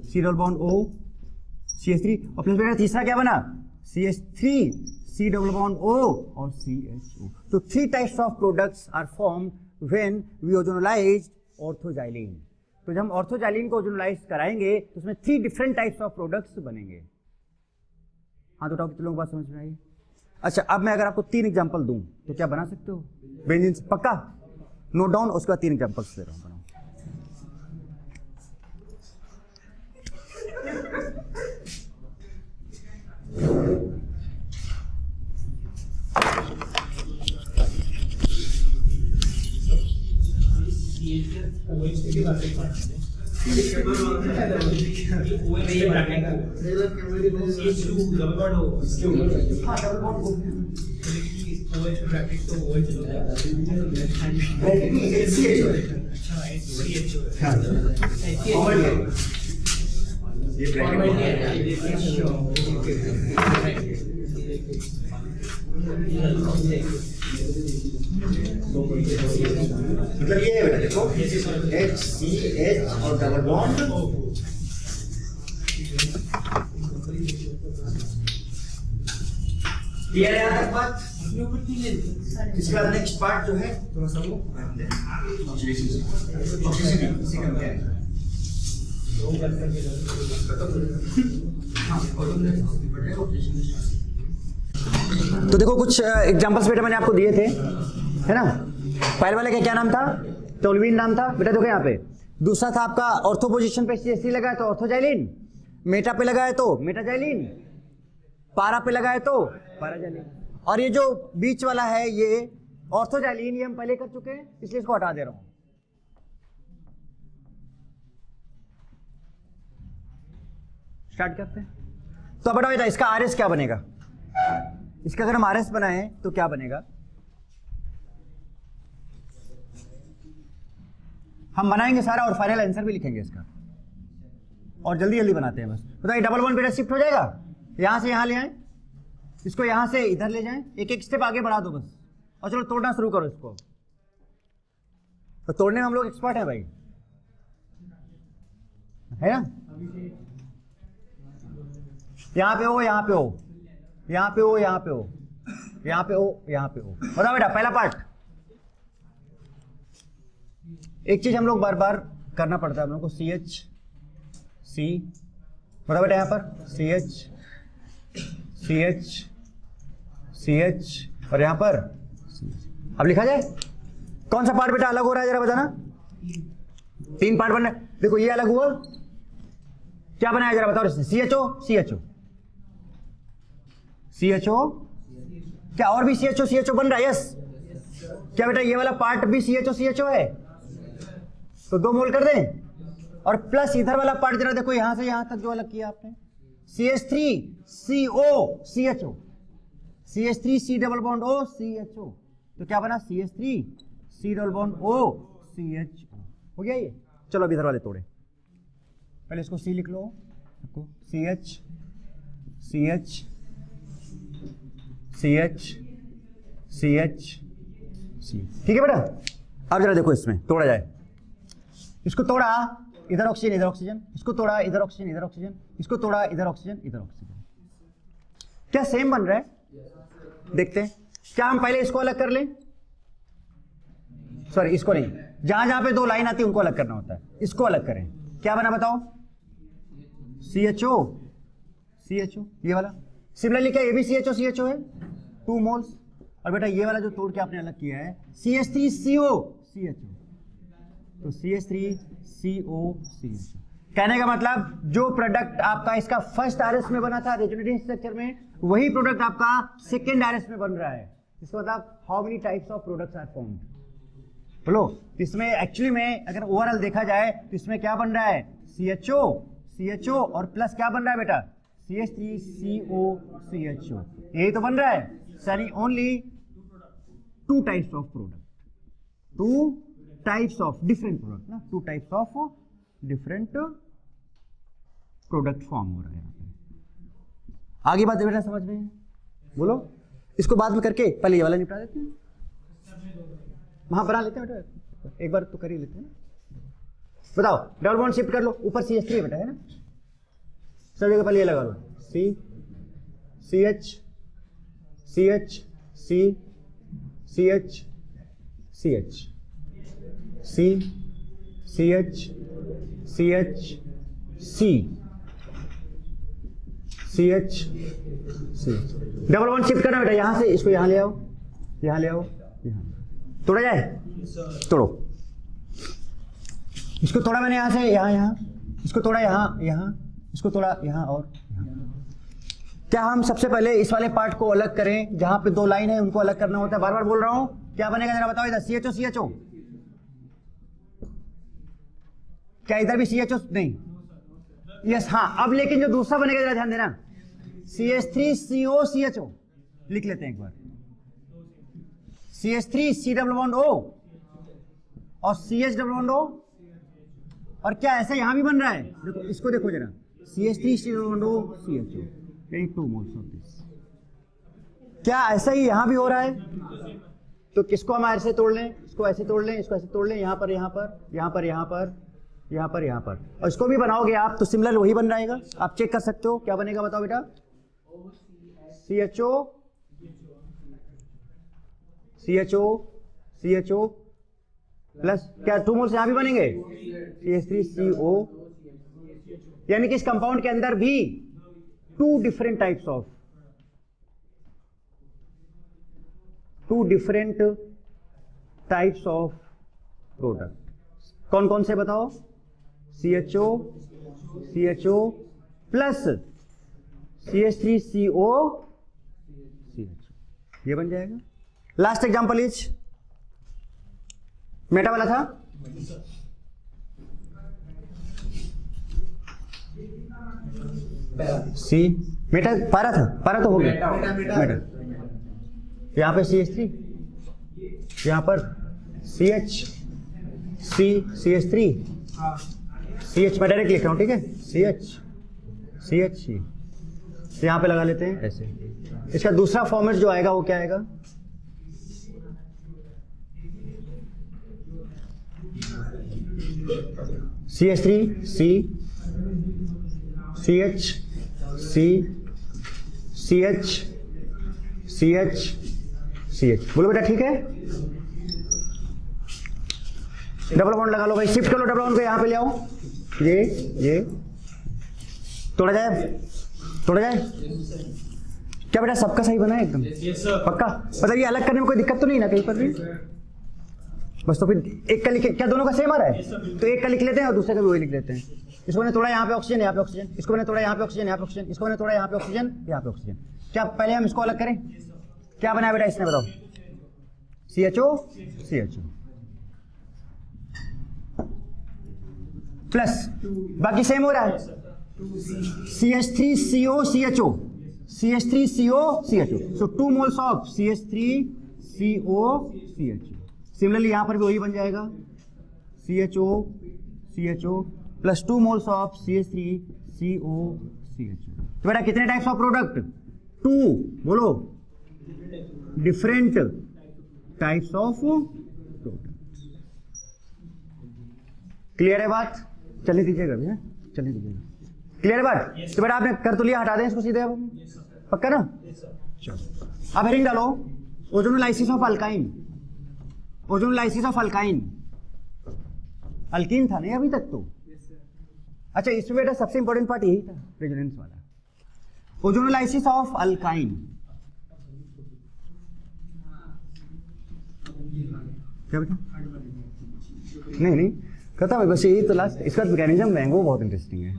C double bond O CH3, और प्लस बेटा तीसरा क्या बना, CH3 C double bond O और CHO। तो 3 types of products are formed when we ozonolyse orthoxylene. तो जब हम ऑर्थोजाइलिन को ओजोनलाइज कराएंगे तो उसमें 3 डिफरेंट टाइप्स ऑफ प्रोडक्ट्स बनेंगे। हाँ तो कितने लोगों को बात समझ में आई? अच्छा अब मैं अगर आपको 3 एग्जांपल दूं तो क्या बना सकते हो बेंजीन से? पक्का नोट डाउन, उसके बाद 3 एग्जांपल्स दे रहा हूं, बनाओ। मतलब ये है बेटा, देखो HCH और डबल बॉन्ड, क्लियर है यहाँ तक बात? इसके बाद नेक्स्ट पार्ट जो है थोड़ा सा वो तो देखो कुछ एग्जांपल्स बेटा मैंने आपको दिए थे, है ना। पहले वाले का क्या नाम था? टोल्यूइन नाम था बेटा, देखो यहाँ पे। दूसरा था आपका ऑर्थो पोजीशन पे CH3 लगा है तो ऑर्थोजाइलिन, मेटा पे लगा है तो मेटाजाइलिन, पारा पे लगा है तो पाराजाइलिन। और ये जो बीच वाला है ये ऑर्थोजाइलिन, ये हम पहले कर चुके हैं इसलिए इसको हटा दे रहा हूं। स्टार्ट करते हैं। तो बड़ा बेटा इसका RS क्या बनेगा? इसका अगर हम RS बनाए तो क्या बनेगा? हम बनाएंगे सारा और फाइनल आंसर भी लिखेंगे इसका, और जल्दी जल्दी बनाते हैं बस। बताइए डबल बॉन्ड बेटा शिफ्ट हो जाएगा, यहां से यहां ले आए, इसको यहां से इधर ले जाएं, एक एक स्टेप आगे बढ़ा दो बस, और चलो तोड़ना शुरू करो इसको। तो तोड़ने में हम लोग एक्सपर्ट हैं भाई, है ना। यहां पे हो, यहां पे हो, यहां पे हो, यहां पे हो, यहां पे हो, यहां पे हो। बताओ बेटा पहला पार्ट। एक चीज हम लोग बार बार करना पड़ता है हम लोग को, CH C, बताओ बेटा यहाँ पर CH CH CH और यहाँ पर CH। अब लिखा जाए कौन सा पार्ट बेटा अलग हो रहा है जरा बताना। 3 पार्ट बन रहे, देखो ये अलग हुआ, क्या बनाया जरा बताओ इसने? CHO CHO CHO, क्या और भी CHO बन रहा है? यस। क्या बेटा ये वाला पार्ट भी CHO है? तो 2 मोल कर दें, और प्लस इधर वाला पार्ट जरा देखो यहां से यहां तक जो अलग किया आपने, CH3CO CHO, CH3 C double bond O CHO, तो क्या बना? CH3 C double bond O CHO। हो गया ये। चलो अब इधर वाले तोड़े, पहले इसको C लिख लो, CH CH CH CH C, ठीक है बेटा। अब जरा देखो इसमें तोड़ा जाए, इसको तोड़ा इधर ऑक्सीजन इधर ऑक्सीजन, इसको तोड़ा इधर ऑक्सीजन इधर ऑक्सीजन, इसको तोड़ा इधर ऑक्सीजन इधर ऑक्सीजन, क्या सेम बन रहा है? देखते हैं। क्या हम पहले इसको अलग कर लें? सॉरी इसको नहीं, जहां जहां पे 2 लाइन आती है उनको अलग करना होता है, इसको अलग करें। क्या बना बताओ? CHO ये वाला। सिमिलरली क्या ये भी CHO है, 2 मोल्स। और बेटा ये वाला जो तोड़ के आपने अलग किया है CH3CO CHO, तो CH3CO CHO। कहने का मतलब जो प्रोडक्ट आपका इसका फर्स्ट RS में बना था रेजोनेटिंग स्ट्रक्चर में, वही प्रोडक्ट आपका सेकेंड RS में बन रहा है। इसका मतलब how many types of products are formed. बोलो इसमें एक्चुअली में अगर ओवरऑल देखा जाए तो इसमें क्या बन रहा है? CHO और प्लस क्या बन रहा है बेटा? CH3CO CHO, यही तो बन रहा है। Sorry only 2 types of product, 2 types of different product ना, 2 types of different product form हो रहा है यहाँ पे। आगे बात बेटा समझ में है? बोलो इसको बाद में करके पहले ये वाला निपटा देते हैं। वहां बना लेते हैं बेटा, एक बार तो कर ही लेते हैं। बताओ डबल बॉन्ड शिफ्ट कर लो, ऊपर CH3 है बेटा, है ना। सब जगह पहले ये लगा लो, CH CH C CH CH C CH CH C CH CH। Double bond shift करना बेटा, यहां से इसको यहां ले आओ, यहां ले आओ, यहां तोड़ा जाए, तोड़ो। इसको तोड़ा मैंने यहां से यहां, इसको तोड़ा यहां, इसको तोड़ा यहां और यहां। क्या हम सबसे पहले इस वाले पार्ट को अलग करें, जहां पे 2 लाइन है उनको अलग करना होता है। बार बार बोल रहा हूं, क्या बनेगा जरा बताओ इधर? CHO क्या इधर भी CHO नहीं? यस हाँ, अब लेकिन जो दूसरा बनेगा जरा ध्यान देना, CH3CO लिख लेते हैं एक बार, CH3 C double bond O और CH डबल बॉन्ड O, और क्या ऐसा यहां भी बन रहा है? देखो इसको देखो जरा, CH3 C double bond O CHO, यानी 2 मोल्स ऑफ दिस। क्या ऐसा ही यहां भी हो रहा है? तो किसको हम ऐसे तोड़ लें, इसको ऐसे तोड़ लें, इसको ऐसे तोड़ लें, यहां पर यहां पर यहां पर यहां पर यहां पर यहां पर, और इसको भी बनाओगे आप तो सिमिलर वही बन जाएगा। आप चेक कर सकते हो क्या बनेगा, बताओ बेटा। CHO प्लस क्या 2 मोल्स यहां भी बनेंगे, CH3CO, यानी कि इस कंपाउंड के अंदर भी 2 डिफरेंट टाइप्स ऑफ प्रोडक्ट। कौन कौन से बताओ? CHO प्लस CH3CO CHO, ये बन जाएगा। लास्ट एग्जांपल इज मेटा वाला था, सी मेटा पारा था, पारा तो हो गया मेटा। यहां पे CH3, यहां पर CH3 CH मैं डायरेक्ट लिख रहा हूं, ठीक है, CH यहां पे लगा लेते हैं ऐसे। इसका दूसरा फॉर्मेट जो आएगा वो क्या आएगा? CH3 C CH C CH CH CH, बोलो बेटा ठीक है। डबल बॉन्ड लगा लो भाई, शिफ्ट कर लो डबल बॉन्ड को, यहां पे ले आओ, ये तोड़ा जाए क्या बेटा? सबका सही बना है एकदम पक्का? मतलब ये अलग करने में कोई दिक्कत तो नहीं ना कहीं पर भी? बस तो फिर एक का लिखे, क्या दोनों का सेम आ रहा है? तो एक का लिख लेते हैं और दूसरे का भी वही लिख लेते हैं। इसको मैंने थोड़ा यहाँ पे ऑक्सीजन, यहाँ पे ऑक्सीजन, इसको मैंने थोड़ा यहाँ पे ऑक्सीजन, यहाँ पे ऑक्सीजन, इसको मैंने थोड़ा यहाँ पे ऑक्सीजन, यहाँ पे ऑक्सीजन। क्या पहले हम इसको अलग करें? क्या बनाया बेटा इसने, बताओ? CHO प्लस बाकी सेम हो रहा है, CH3CO CHO, CH3CO CHO, so 2 moles of CH3CO CHO। Similarly यहां पर भी वही बन जाएगा, CHO plus 2 moles of CH3CO CHO। तो बेटा कितने टाइप्स ऑफ प्रोडक्ट? 2, बोलो, different types of product. Clear है बात? चलने दीजिएगा भैया, चलने दीजिएगा। क्लियर है बात? तो बेटा आपने कर तो लिया, हटा दें इसको सीधे अब, पक्का ना? चलो अब हेडिंग डालो, ozonolysis of alkyne. Ozonolysis of alkyne, alkyne था नहीं अभी तक तो? अच्छा इसमें बेटा सबसे इंपॉर्टेंट पार्ट यही था, रेजोनेंस वाला। ओजोनोलाइसिस ऑफ अल्काइन क्या बेटा? नहीं कहता मैं बस यही तो लास्ट। इसका मैकेनिज्म मैंगो बहुत इंटरेस्टिंग है,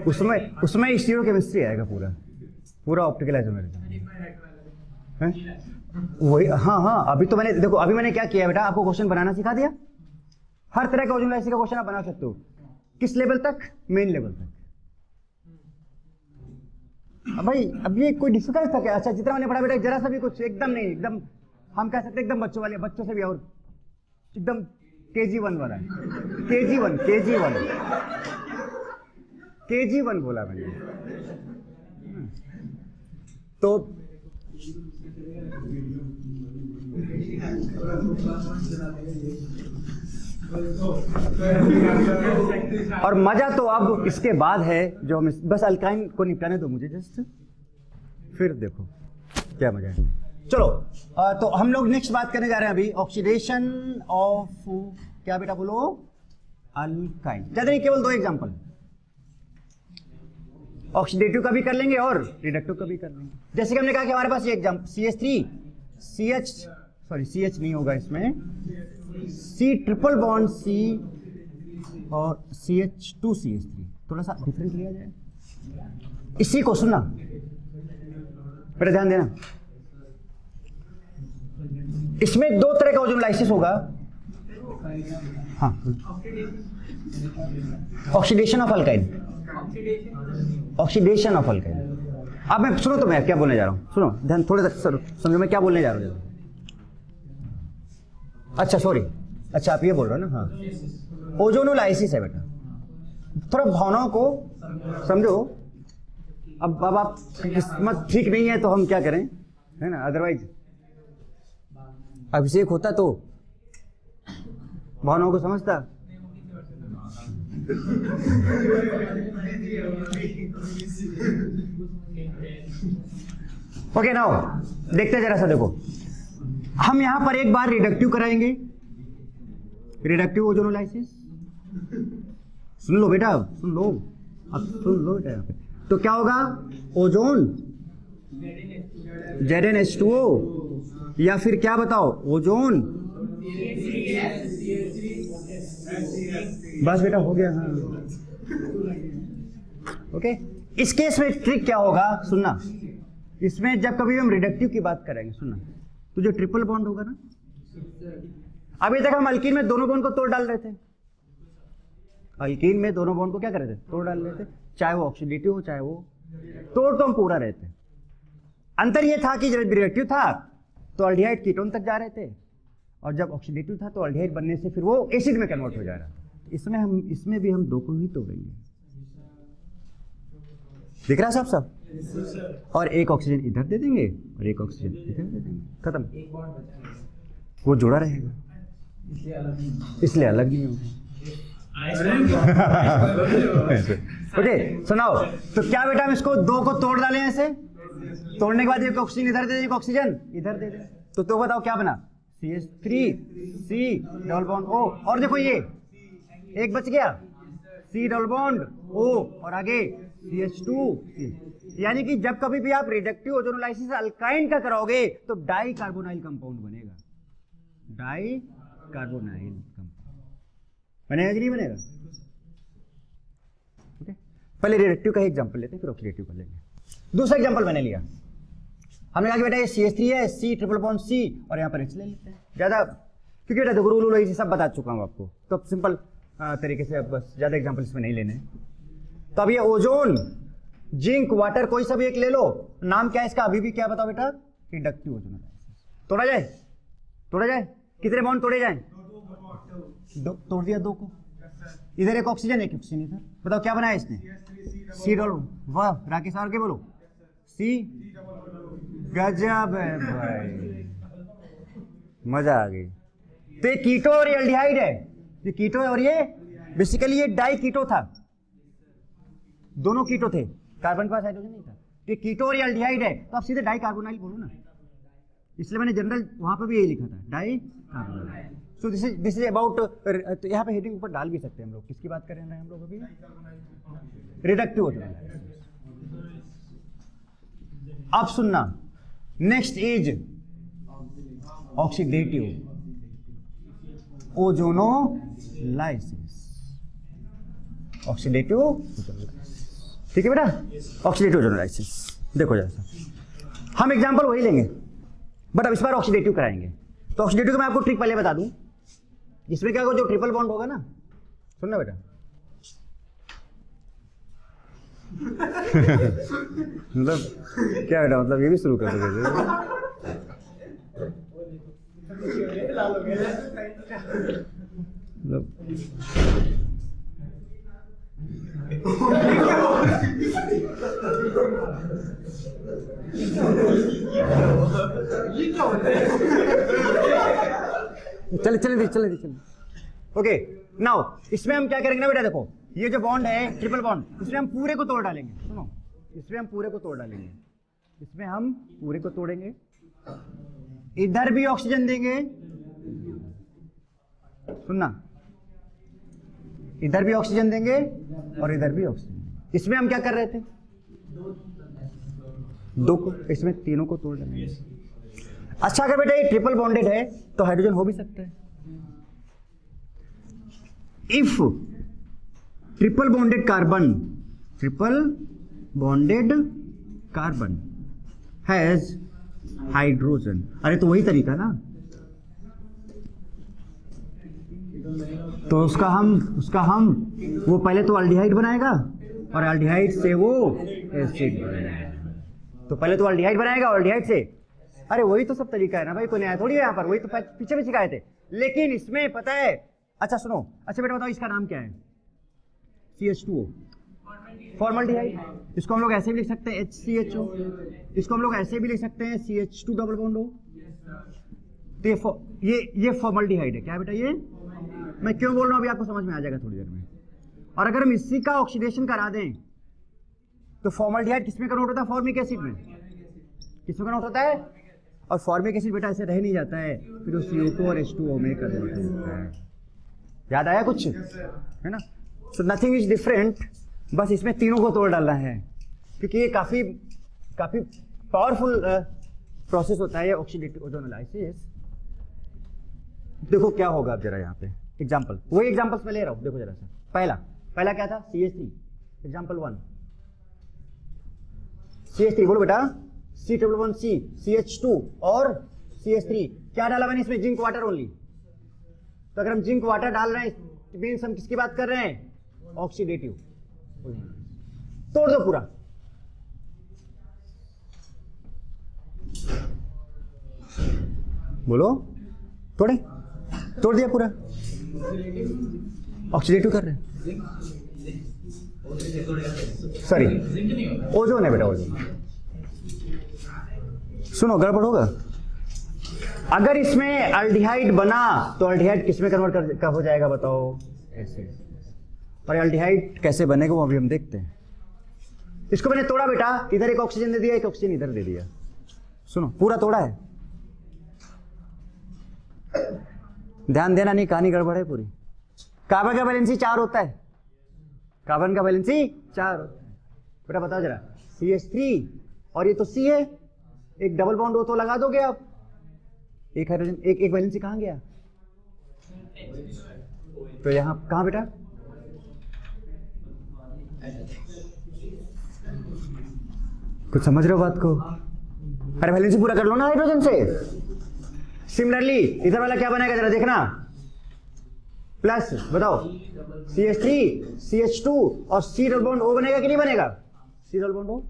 उसमें स्टीरियोकेमिस्ट्री आएगा पूरा ऑप्टिकल आइसोमेरिज्म है वही। हाँ अभी तो मैंने देखो, अभी मैंने क्या किया बेटा, आपको क्वेश्चन बनाना सिखा दिया। हर तरह का ओजोनोलाइसिस का क्वेश्चन आप बना सकते हो। किस लेवल तक? मेन लेवल तक। अब भाई अब ये कोई डिफिकल्ट था क्या? अच्छा जितना मैंने पढ़ा बेटा जरा सा भी कुछ एकदम नहीं, एकदम हम कह सकते एकदम बच्चों वाले, बच्चों से भी और एकदम KG1 वाला है। KG1 बोला मैंने। तो और मजा तो अब इसके बाद है, जो हम बस अल्काइन को निपटाने दो मुझे जस्ट, फिर देखो क्या मजा है। चलो तो हम लोग नेक्स्ट बात करने जा रहे हैं अभी, ऑक्सीडेशन ऑफ क्या बेटा बोलो? अल्काइन। ज्यादा नहीं, केवल 2 एग्जांपल, ऑक्सीडेटिव का भी कर लेंगे और रिडक्टिव का भी कर लेंगे। जैसे कि हमने कहा कि हमारे पास ये एग्जांपल CH नहीं होगा इसमें, C ट्रिपल बॉन्ड C और CH2CH3, थोड़ा सा डिफरेंस लिया जाए। इसी को सुनना बेटा, ध्यान देना, इसमें 2 तरह का ओजोनोलाइसिस होगा। हाँ, oxidation of alkyne, oxidation of alkyne. अब मैं सुनो, तो मैं क्या बोलने जा रहा हूँ, सुनो ध्यान थोड़े तक समझो मैं क्या बोलने जा रहा हूँ। अच्छा सॉरी, अच्छा आप ये बोल रहे हो ना, हाँ ओजोनोलाइसिस है बेटा। थोड़ा भावनाओं को समझो। अब आप किस्मत ठीक नहीं है तो हम क्या करें, है ना, अदरवाइज अभिषेक होता तो भावनाओं को समझता। ओके नाउ देखते जरा सा, देखो हम यहां पर एक बार रिडक्टिव कराएंगे, रिडक्टिव ओजोनोलाइसिस। सुन लो बेटा, सुन लो, अब सुन लो बेटा। यहाँ पे तो क्या होगा, ओजोन ZnH2O या फिर क्या बताओ, ओजोन। बस बेटा हो गया, हाँ ओके। इस केस में ट्रिक क्या होगा सुनना, इसमें जब कभी हम रिडक्टिव की बात करेंगे सुनना, तो जो ट्रिपल बॉन्ड होगा ना, अभी तक हम अल्कीन में दोनों बॉन्ड को तोड़ डाल रहे थे, अल्कीन में दोनों बॉन्ड को क्या कर रहे थे, तोड़ डाल रहे थे, चाहे वो ऑक्सीडेटिव हो चाहे वो, तोड़ तो हम पूरा रहे थे। अंतर ये था कि जब रिडक्टिव था तो अल्डिहाइड कीटोन तक जा रहे थे, और जब ऑक्सीडेटिव था तो अल्डिहाइड बनने से फिर वो एसिड में कन्वर्ट हो जा रहा था। इसमें भी हम दो को ही तोड़ेंगे, दिख रहा है सब। और एक ऑक्सीजन इधर दे देंगे और एक ऑक्सीजन इधर दे देंगे, खत्म, वो जुड़ा रहेगा, इसलिए अलग नहीं होगा। ओके सुनाओ, तो क्या बेटा हम इसको दो को तोड़ डालें, ऐसे तोड़ने के बाद एक ऑक्सीजन इधर दे दें, एक ऑक्सीजन इधर दे दें, तो बताओ क्या बना, CH3 डबल बॉन्ड O, और देखो ये एक बच गया, C डबल बॉन्ड O, और आगे CH2। यानी कि जब कभी भी आप रिडक्टिव ओजोनोलाइसिस अल्काइन का कराओगे तो डाई कार्बोनाइल कंपाउंड बनेगा, डाई कार्बोनाइल कंपाउंड बनेगा कि नहीं बनेगा। ओके, पहले रिडक्टिव का एग्जांपल लेते हैं फिर ऑक्सीडेटिव कर लेंगे। दूसरा एग्जांपल मैंने लिया, हमने कहा कि बेटा ये CH3 है, C ट्रिपल बॉन्ड C, और यहाँ पर H ले लेते हैं ज्यादा, क्योंकि बेटा देखो रूल ये सब बता चुका हूँ आपको, तो अब सिंपल तरीके से अब बस ज्यादा एग्जांपल इसमें नहीं लेने। तो अब ये ओजोन, जिंक, वाटर, कोई सा भी एक ले लो, नाम क्या है इसका, अभी भी क्या बताओ बेटा, रिडक्टिव ओजोनोलाइसिस। तोड़ा जाए, तोड़ा जाए, कितने बॉन्ड तोड़े जाए, तोड़ दिया दो को, इधर एक ऑक्सीजन एक ऑक्सीजन इधर, बताओ क्या बनाया इसने, C डबल। वाह राकेश और के बोलो, C, गजब है भाई, मजा आ गई। तो ये कीटो और ये एल्डिहाइड है, ये कीटो है और ये बेसिकली ये डाई कीटो था, दोनों कीटो थे, कार्बन के पास हाइड्रोजन नहीं था, तो ये कीटो और ये एल्डिहाइड है, तो आप सीधे डाई कार्बोनाइल बोलो ना, इसलिए मैंने जनरल वहां पर भी यही लिखा था, di carbonyl. So this is about, तो यहाँ पे हेडिंग ऊपर डाल भी सकते हैं हम लोग, किसकी बात कर रहे हैं हम लोग अभी, रिडक्टिव ओजोनोलाइसिस। अब सुनना, next is oxidative ozonolysis, oxidative ozonolysis, ठीक है बेटा, ऑक्सीडेटिव ओजोनोलाइसिस। देखो जैसा हम एग्जांपल वही लेंगे, बट अब इस बार ऑक्सीडेटिव कराएंगे। तो ऑक्सीडेटिव का मैं आपको ट्रिक पहले बता दूं, इसमें क्या होगा, जो ट्रिपल बॉन्ड होगा ना, सुनना बेटा मतलब क्या बेटा, मतलब ये भी शुरू कर दोगे, चले। ओके नाउ इसमें हम क्या करेंगे ना बेटा, देखो ये जो बॉन्ड है ट्रिपल बॉन्ड, इसमें हम पूरे को तोड़ डालेंगे, सुनो, इसमें हम पूरे को तोड़ डालेंगे, इसमें हम पूरे को तोड़ेंगे, इधर भी ऑक्सीजन देंगे, सुनना, इधर भी ऑक्सीजन देंगे और इधर भी ऑक्सीजन। इसमें हम क्या कर रहे थे, दो को, इसमें तीनों को तोड़ डालेंगे। अच्छा अगर बेटा ये ट्रिपल बॉन्डेड है तो हाइड्रोजन हो भी सकता है। If triple bonded carbon has hydrogen, अरे तो वही तरीका ना, तो उसका हम वो पहले तो अल्डिहाइड बनाएगा और अल्डिहाइड से वो एसिड बनाएगा। तो पहले तो अल्डिहाइड बनाएगा और अल्डिहाइड से, अरे वही तो सब तरीका है ना भाई, कोई नया थोड़ी है यहाँ पर, वही तो पीछे भी सिखाए थे। लेकिन इसमें पता है, अच्छा सुनो, अच्छा बेटा बताओ इसका नाम क्या है? CH2O, formaldehyde. इसको हम लोग ऐसे भी लिख सकते हैं HCHO, इसको हम लोग ऐसे भी लिख सकते हैं CH2 डबल बॉन्ड O। तो ये फॉर्मल्डिहाइड है। क्या है बेटा ये? मैं क्यों बोल रहा हूँ अभी आपको समझ में आ जाएगा थोड़ी देर में। और अगर हम इसी का ऑक्सीडेशन करा दें तो फॉर्मल्डिहाइड किसमें कन्वर्ट होता है? फॉर्मिक एसिड में। किसमें कन्वर्ट होता है? और फॉर्मिक एसिड बेटा ऐसे रह नहीं जाता है, फिर वो CO2 और H2O में कन्वर्ट होता है। याद आया कुछ? है ना? सो नथिंग इज डिफरेंट, बस इसमें तीनों को तोड़ डालना है, क्योंकि ये काफी पावरफुल प्रोसेस होता है ये ऑक्सीडेटिव ओजोनोलाइसिस। देखो क्या होगा अब जरा यहाँ पे एग्जाम्पल, वही एग्जाम्पल्स मैं ले रहा हूँ। देखो जरा सा, पहला क्या था? CH3, एग्जाम्पल 1 CH3, बोलो बेटा C1C, CH2 और CH3। क्या डाला मैंने इसमें? Zinc water only. तो अगर हम जिंक वाटर डाल रहे हैं मीन्स हम किसकी बात कर रहे हैं? ऑक्सीडेटिव। तोड़ दो पूरा, बोलो तोड़ दिया पूरा, ऑक्सीडेटिव कर रहे हैं। सॉरी ओजोन है बेटा, ओजोन। सुनो गड़बड़ होगा। अगर इसमें अल्डिहाइड बना तो अल्डिहाइड किसमें कन्वर्ट हो जाएगा बताओ? एसिड। और अल्डिहाइड कैसे बनेगा वो अभी हम देखते हैं। इसको मैंने तोड़ा बेटा, इधर एक ऑक्सीजन दे दिया, एक ऑक्सीजन इधर दे दिया। सुनो पूरा तोड़ा है, ध्यान देना नहीं, कहानी गड़बड़ है पूरी। कार्बन का वैलेंसी 4 होता है, कार्बन का वैलेंसी 4 होता है बेटा। बताओ जरा, CH3 और ये तो C है, एक डबल बॉन्ड हो तो लगा दोगे आप, एक हाइड्रोजन, एक वैलेंसी कहां गया? तो यहां कहां बेटा? कुछ समझ रहे हो बात को? अरे वैलेंसी पूरा कर लो ना हाइड्रोजन से। सिमिलरली इधर वाला क्या बनेगा जरा देखना, प्लस बताओ CH3 CH2 और C डबल बॉन्ड O बनेगा कि नहीं बनेगा? C डबल बॉन्ड O,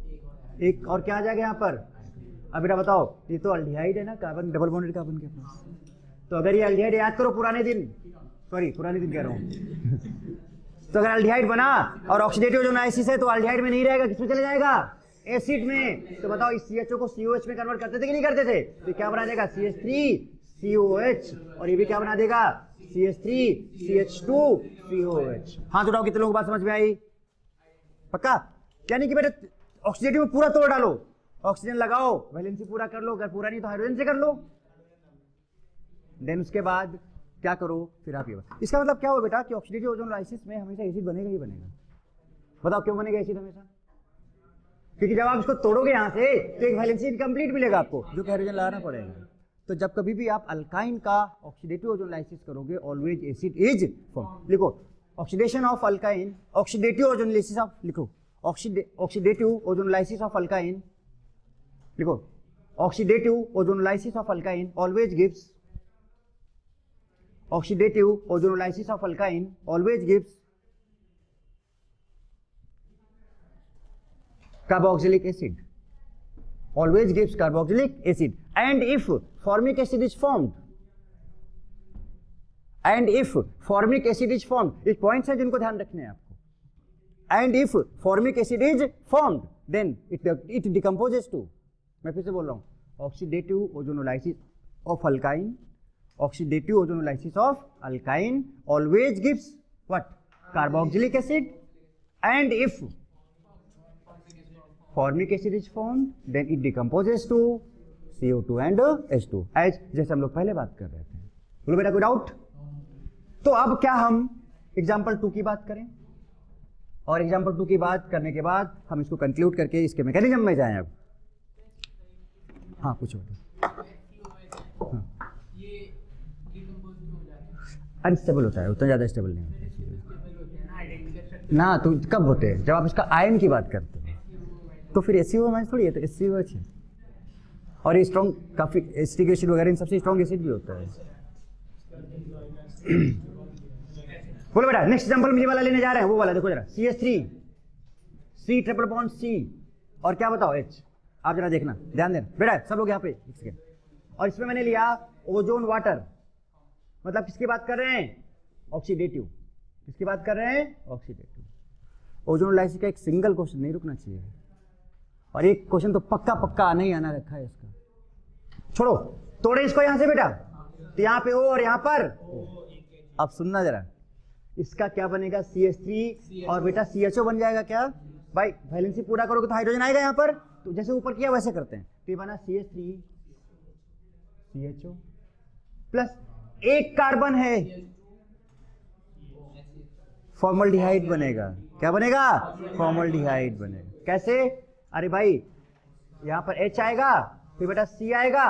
एक और क्या आ जाएगा यहाँ पर? अब बेटा बताओ, ये तो अल्डिहाइड है ना, कार्बन डबल बॉन्डेड कार्बन के पास। तो अगर ये अल्डिहाइड, याद करो पुराने दिन कह रहा हूँ तो अगर अल्डिहाइड बना और ऑक्सीडेटिव ओजोनाइसिस है तो अल्डिहाइड में नहीं रहेगा, किसमें चले जाएगा? एसिड में। तो बताओ इस CHO को COH में कन्वर्ट करते थे कि नहीं करते थे? तो क्या बना देगा? CH3 COH, और ये भी क्या बना देगा? CH3 CH2 COH। हाथ उठाओ कितने लोगों को बात समझ में आई? पक्का? यानी कि बेटा ऑक्सीडेटिव में पूरा तोड़ डालो, ऑक्सीजन लगाओ, वैलेंसी पूरा कर लो, अगर पूरा नहीं तो हाइड्रोजन से कर लो। देन उसके बाद क्या करो फिर आप ये। इसका मतलब क्या हो बेटा कि ऑक्सीडेटिव ओजोनोलाइसिस में हमेशा एसिड बनेगा ही बनेगा। बताओ क्यों बनेगा एसिड हमेशा? क्योंकि जब आप इसको तोड़ोगे यहां से तो एक वैलेंसी इनकम्प्लीट मिलेगा आपको, जो कि हाइड्रोजन लगाना पड़ेगा। तो जब कभी भी आप अल्काइन का ऑक्सीडेटिव ओजोनोलाइसिस करोगे, ऑलवेज एसिड इज फॉर्म। लिखो oxidation of alkyne, oxidative ozonolysis of, लिखो ऑक्सीडेटिव ओजोनोलाइसिस ऑफ अल्काइन, लिखो oxidative ozonolysis of alkyne always gives, oxidative ozonolysis of alkyne always gives carboxylic acid, always gives carboxylic acid. And if formic acid is formed, and if formic acid is formed, ये points है जिनको ध्यान रखने हैं आपको। And if formic acid is formed, then it decomposes to, मैं फिर से बोल रहा हूँ, oxidative ozonolysis of alkyne, oxidative ozonolysis of alkyne always gives what? Carboxylic acid. And if formic acid is formed, then it decomposes to CO2 and H2, as जैसे हम लोग पहले बात कर रहे थे। बोलो बेटा कोई डाउट? तो अब क्या हम एग्जाम्पल 2 की बात करें, और एग्जाम्पल 2 की बात करने के बाद हम इसको कंक्लूड करके इसके मैकेनिज्म में जाएं। अब हाँ पूछो। हाँ अनस्टेबल होता है, उतना ज़्यादा स्टेबल नहीं होता है ना। तो कब होते हैं? जब आप इसका आयन की बात करते हैं, तो फिर SCO मैच थोड़ी है, तो SCOH है। और ये स्ट्रॉन्ग, काफ़ी एसिटिक एसिड वगैरह इन सबसे स्ट्रॉन्ग एसिड भी होता है। बोलो बेटा नेक्स्ट एग्जांपल मुझे वाला लेने जा रहे हैं, वो वाला देखो जरा, CH3 C triple bond C और क्या बताओ H। आप जरा देखना, ध्यान देना बेटा, सब लोग यहाँ पे। और इसमें मैंने लिया ओजोन वाटर, मतलब किसकी बात कर रहे हैं? ऑक्सीडेटिव। किसकी बात कर रहे हैं? ऑक्सीडेटिव। ओजोन लाइसिस का एक सिंगल क्वेश्चन नहीं रुकना चाहिए, और एक क्वेश्चन तो पक्का पक्का आना ही आना रखा है इसका। छोड़ो, तोड़े इसको यहां से बेटा, तो यहाँ पे O और यहाँ पर। अब सुनना जरा, इसका क्या बनेगा? CH3 और बेटा CHO बन जाएगा। क्या भाई, वैलेंसी पूरा करोगे तो हाइड्रोजन आएगा यहाँ पर, तो जैसे ऊपर किया वैसे करते हैं। तो ये बना CH3 CHO प्लस एक कार्बन है, फॉर्मल्डिहाइड बनेगा। क्या बनेगा? फॉर्मल्डिहाइड बनेगा। कैसे? अरे भाई यहां पर H आएगा, फिर बेटा C आएगा,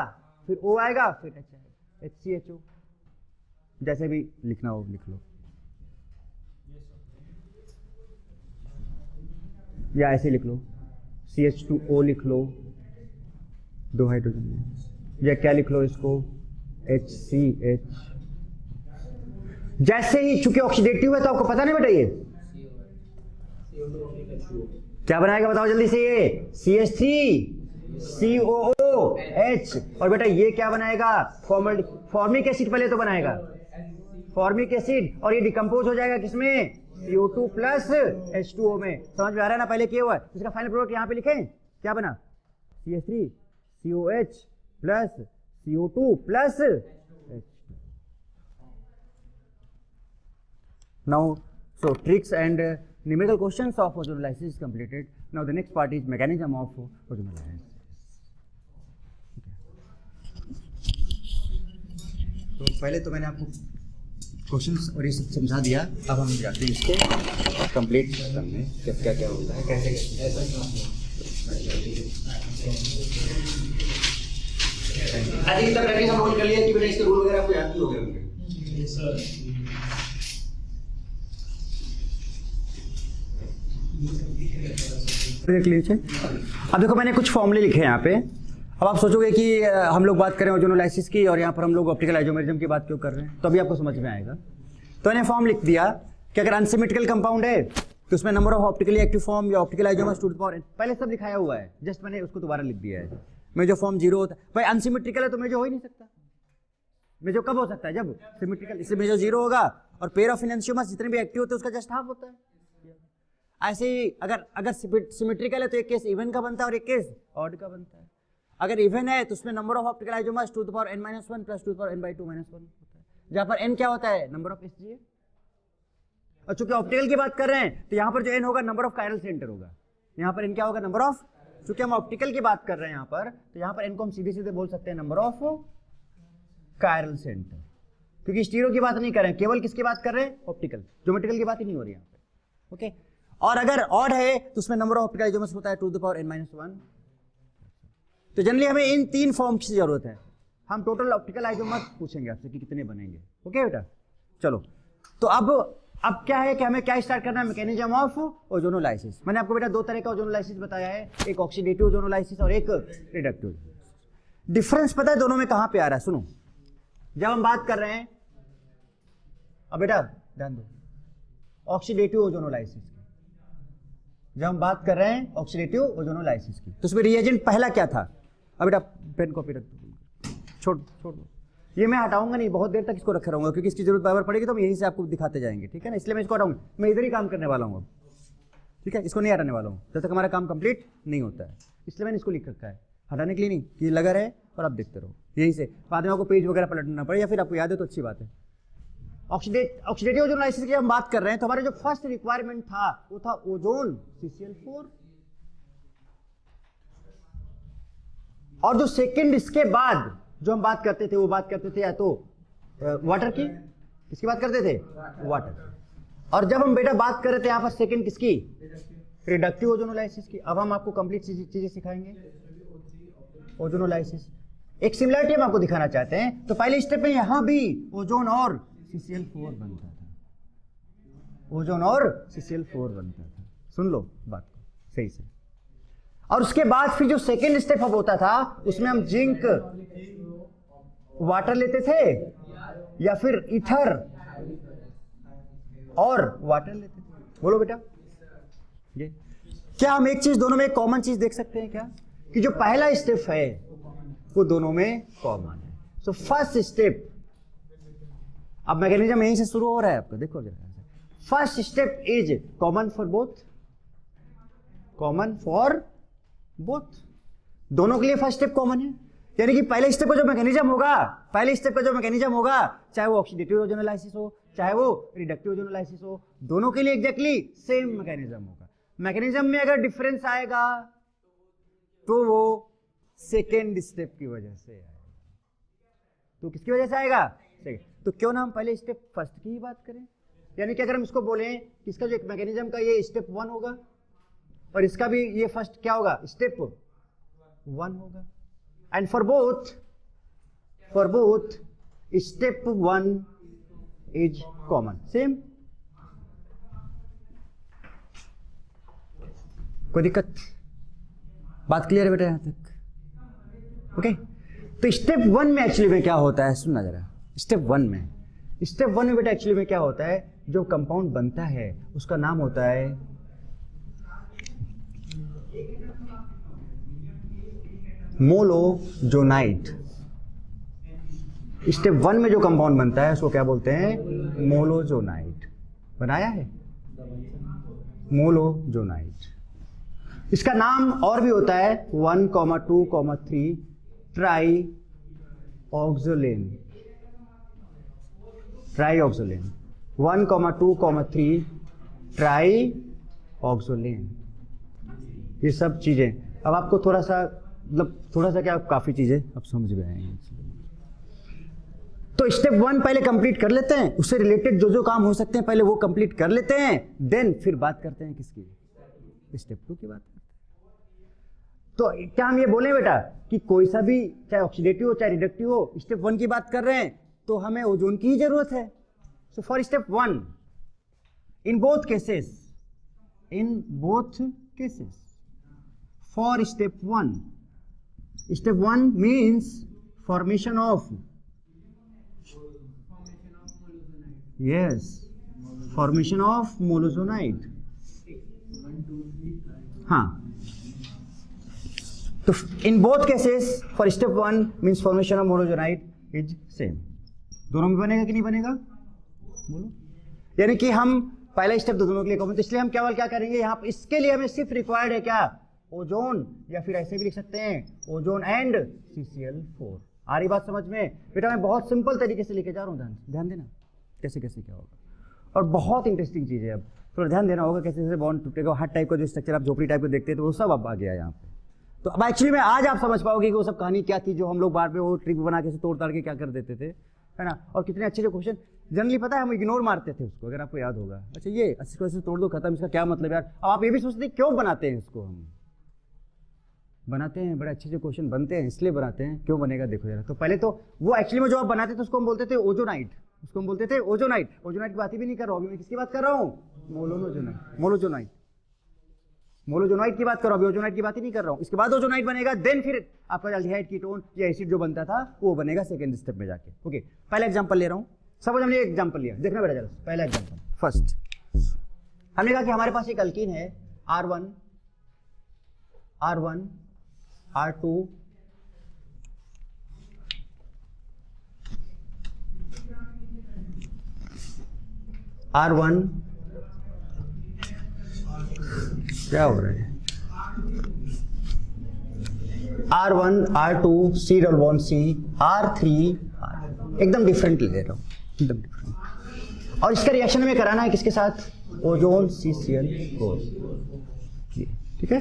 फिर O आएगा, फिर H आएगा, HCHO। जैसे भी लिखना हो लिख लो, या ऐसे लिख लो, CH2O लिख लो, 2 हाइड्रोजन, या क्या लिख लो इसको, HCH। जैसे ही, चूंकि ऑक्सीडेटिव है तो आपको पता नहीं बेटा ये क्या बनाएगा, बताओ जल्दी से। ये CH3 COOH, और बेटा ये क्या बनाएगा? फॉर्मिक एसिड पहले तो बनाएगा, फॉर्मिक एसिड, और ये डिकम्पोज हो जाएगा किसमें? CO2 प्लस H2O में। समझ में आ रहा है ना? पहले किया हुआ है। इसका फाइनल प्रोडक्ट यहाँ पे लिखें, क्या बना? CH3 COH plus CO2 plus H2। Now, so tricks and numerical questions of ozonolysis is completed. Now the next part is mechanism of ozonolysis. तो पहले तो मैंने आपको क्वेश्चंस और ये सब समझा दिया। अब हम जाते हैं इसको कंप्लीट करने, क्या क्या होता है, कैसे आज तक प्रैक्टिस हम कर लिया कि बेटा इसके रूल वगैरह आपको याद भी हो गए होंगे। सर देख लीजिए, अब देखो मैंने कुछ फॉर्मूले लिखे हैं यहाँ पे। अब आप सोचोगे कि हम लोग बात करें ओजोनोलाइसिस की और यहाँ पर हम लोग ऑप्टिकल आइसोमेरिज्म की बात क्यों कर रहे हैं, तो अभी आपको समझ में आएगा। तो मैंने फॉर्म लिख दिया कि अगर अनसिमेट्रिकल कंपाउंड है तो उसमें number of optically active form या optical isomers to the power n, पहले सब लिखाया हुआ है, जस्ट मैंने उसको दोबारा लिख दिया है। मेजो फॉर्म 0 होता है भाई, अनसिमेट्रिकल है तो मेजो हो ही नहीं सकता। मेजो कब हो सकता है? जब सिमेट्रिकल, इसलिए मेजो 0 होगा, और पेयर ऑफ एनंटियोमर्स जितने भी एक्टिव होते हैं उसका जस्ट हाफ होता है। ऐसे ही अगर सिमेट्रिकल है तो एक केस इवन का बनता है और एक केस ऑड का बनता है। अगर इवन है तो उसमें number of optical isomers to the power n-1 plus two the power n/2 - 1 होता है, जहां पर n क्या होता है? Number of SG। और चूंकि ऑप्टिकल की बात कर रहे हैं तो यहां पर जो n होगा नंबर ऑफ कायरल सेंटर होगा, यहां पर n क्या होगा? Number of. चूंकि हम ऑप्टिकल की बात कर रहे हैं यहां पर, तो यहां पर n को हम सीधे सीधे बोल सकते हैं नंबर ऑफ कायरल सेंटर, क्योंकि स्टीरियो की बात नहीं कर रहे हैं, केवल किसकी बात कर रहे हैं? ऑप्टिकल। ज्योमेट्रिकल की बात ही नहीं हो रही यहां पे। ओके, और अगर ऑड है तो उसमें नंबर ऑफ ऑप्टिकल आइसोमर्स होता है टू द पावर n-1। तो जनरली हमें इन 3 फॉर्म्स की जरूरत है। हम टोटल ऑप्टिकल आइसोमर्स पूछेंगे आपसे कि कितने बनेंगे। ओके बेटा, चलो। तो अब क्या है कि हमें क्या स्टार्ट करना है? Mechanism of ozonolysis. मैंने आपको बेटा 2 तरह का ओजोनोलाइसिस बताया है, एक ऑक्सीडेटिव ओजोनोलाइसिस और एक रिडक्टिव। डिफरेंस पता है दोनों में कहां पे आ रहा है? सुनो, जब हम बात कर रहे हैं, अब बेटा ध्यान दो, ऑक्सीडेटिव ओजोनोलाइसिस की, जब हम बात कर रहे हैं ऑक्सीडेटिव ओजोनोलाइसिस की, तो उसमें रिएजेंट पहला क्या था? अब बेटा पेन कॉपी रख दो, छोड़ दो, ये मैं हटाऊंगा नहीं, बहुत देर तक इसको रखे रहूंगा, क्योंकि इसकी जरूरत बार पड़ेगी तो हम यहीं से आपको दिखाते जाएंगे, ठीक है ना? इसलिए मैं इसको हटाऊंगा, मैं इधर ही काम करने वाला हूँ अब, ठीक है? इसको नहीं हटाने वाला हूँ जब तक हमारा काम कंप्लीट नहीं होता है, इसलिए मैंने इसको लिख रखा है, हटाने के लिए नहीं, कि लगा रहे और आप देखते रहो यहीं से, बाद में आपको पेज वगैरह पलटना पड़े, या फिर आपको याद है तो अच्छी बात है। ऑक्सीडेटिव ओजोनोलाइसिस की हम बात कर रहे हैं तो हमारा जो फर्स्ट रिक्वायरमेंट था वो था ओजोन CCl4, और जो सेकंड इसके बाद जो हम बात करते थे वो बात करते थे या तो वाटर की, किसकी बात करते थे? वाटर। और जब हम बेटा बात कर रहे थे यहाँ पर सेकंड किसकी? रिडक्टिव ओजोनोलाइसिस की। अब हम आपको कंप्लीट चीजें सिखाएंगे ओजोनोलाइसिस। एक सिमिलरिटी हम आपको दिखाना चाहते हैं, तो पहले स्टेप में यहां भी ओजोन और CCl4 बनता था, ओजोन और CCl4 बनता था। सुन लो बात को सही से। और उसके बाद फिर जो सेकेंड स्टेप अब होता था उसमें हम जिंक वाटर लेते थे या फिर ईथर और वाटर लेते थे। बोलो बेटा, ये क्या हम एक चीज दोनों में कॉमन चीज देख सकते हैं क्या, कि जो पहला स्टेप है वो दोनों में कॉमन है। सो फर्स्ट स्टेप, अब मैकेनिज्म यहीं से शुरू हो रहा है आपका, देखो जरा। First step is common for both, common for both, दोनों के लिए फर्स्ट स्टेप कॉमन है। यानी कि पहले स्टेप का जो मैकेनिज्म होगा, पहले स्टेप का जो मैकेनिज्म होगा, चाहे वो ऑक्सीडेटिव ओजोनोलाइसिस हो चाहे वो रिडक्टिव ओजोनोलाइसिस हो, दोनों के लिए एग्जैक्टली सेम मैकेनिज्म होगा। मैकेनिज्म में अगर डिफरेंस आएगा तो वो सेकेंड स्टेप की वजह से आएगा। तो किसकी वजह से आएगा? तो क्यों ना हम पहले स्टेप फर्स्ट की ही बात करें। यानी कि अगर हम इसको बोलें कि इसका जो एक मैकेनिज्म का ये स्टेप 1 होगा और इसका भी ये फर्स्ट क्या होगा? स्टेप 1 होगा। And for both step 1 is common, same. कोई दिक्कत? बात क्लियर है बेटा यहां तक? ओके। तो स्टेप 1 में एक्चुअली में क्या होता है, सुनना जरा। स्टेप 1 में बेटा एक्चुअली में क्या होता है, जो कंपाउंड बनता है उसका नाम होता है मोलोजोनाइट। स्टेप 1 में जो कंपाउंड बनता है उसको क्या बोलते हैं? मोलोजोनाइट। बनाया है मोलोजोनाइट। इसका नाम और भी होता है 1, 2, 3 ट्राई ऑक्सोलेन। 1, 2, 3 ट्राई ऑक्सोलेन। ये सब चीजें अब आपको थोड़ा सा क्या, काफी चीजें अब समझ में आएंगी। तो स्टेप 1 पहले कंप्लीट कर लेते हैं, उससे रिलेटेड जो जो काम हो सकते हैं पहले वो कंप्लीट कर लेते हैं, देन फिर बात करते हैं किसकी? स्टेप 2 की बात करते हैं। तो क्या हम ये बोले बेटा कि कोई सा भी, चाहे ऑक्सीडेटिव हो चाहे रिडक्टिव हो, स्टेप 1 की बात कर रहे हैं तो हमें ओजोन की ही जरूरत है। So for step 1 in both cases for step 1 means formation of molozonide. हाँ, तो in both cases for step 1 means formation of molozonide is same. दोनों में बनेगा कि नहीं बनेगा? बोलो। यानी कि हम पहला स्टेप दोनों के लिए कॉमन, तो इसलिए हम केवल क्या करेंगे यहाँ पर, इसके लिए हमें सिर्फ रिक्वायर्ड है क्या? ओजोन, या फिर ऐसे भी लिख सकते हैं ओजोन एंड CCl4। आ रही बात समझ में बेटा? मैं बहुत सिंपल तरीके से लेके जा रहा हूँ, ध्यान देना कैसे कैसे क्या होगा। और बहुत इंटरेस्टिंग चीज है, अब थोड़ा ध्यान देना होगा कैसे कैसे बॉन्ड टूटेगा। हर टाइप का जो स्ट्रक्चर आप झोपड़ी टाइप को देखते हैं तो वो सब अब आ गया यहाँ पे। तो अब एक्चुअली में आज आप समझ पाओगे कि वो सब कहानी क्या थी, जो हम लोग बार में वो ट्रिक बना के तोड़ ताड़ के क्या कर देते थे, है ना। और कितने अच्छे जो क्वेश्चन जनरली पता है हम इग्नोर मारते थे उसको, अगर आपको याद होगा। अच्छा ये 80 क्वेश्चन तोड़ दो, खत्म, इसका क्या मतलब यार। अब आप ये भी सोचते क्यों बनाते हैं इसको, हम बनाते हैं बड़े अच्छे जो क्वेश्चन बनते हैं इसलिए बनाते हैं। क्यों बनेगा देखो जरा। तो पहले तो वो एक्चुअली में जो आप बनाते थे उसको हम बोलते थे ओजोनाइट, ओजोनाइट की बात ही भी नहीं कर रहा हूँ अभी मैं, किसकी बात कर रहा हूँ? मोलोजोनाइट की बात कर रहा हूँ, ओजोनाइट की बात ही नहीं कर रहा हूँ। इसके बाद ओजोनाइट बनेगा, देन फिर आपका एल्डिहाइड कीटोन या एसिड जो बनता था वो बनेगा सेकंड स्टेप में जाके। ओके, पहला एग्जांपल ले रहा हूँ। सपोज हमने एग्जांपल लिया, देखना बेटा जरा। पहला एग्जांपल फर्स्ट, हमने कहा कि हमारे पास एक अल्कीन है R1 R2 R1 क्या हो रहा है? R1 R2 C double bond C R3 एकदम डिफरेंट ले रहा हूं, एकदम डिफरेंट। और इसका रिएक्शन हमें कराना है किसके साथ? Ozone CCl4। ठीक है,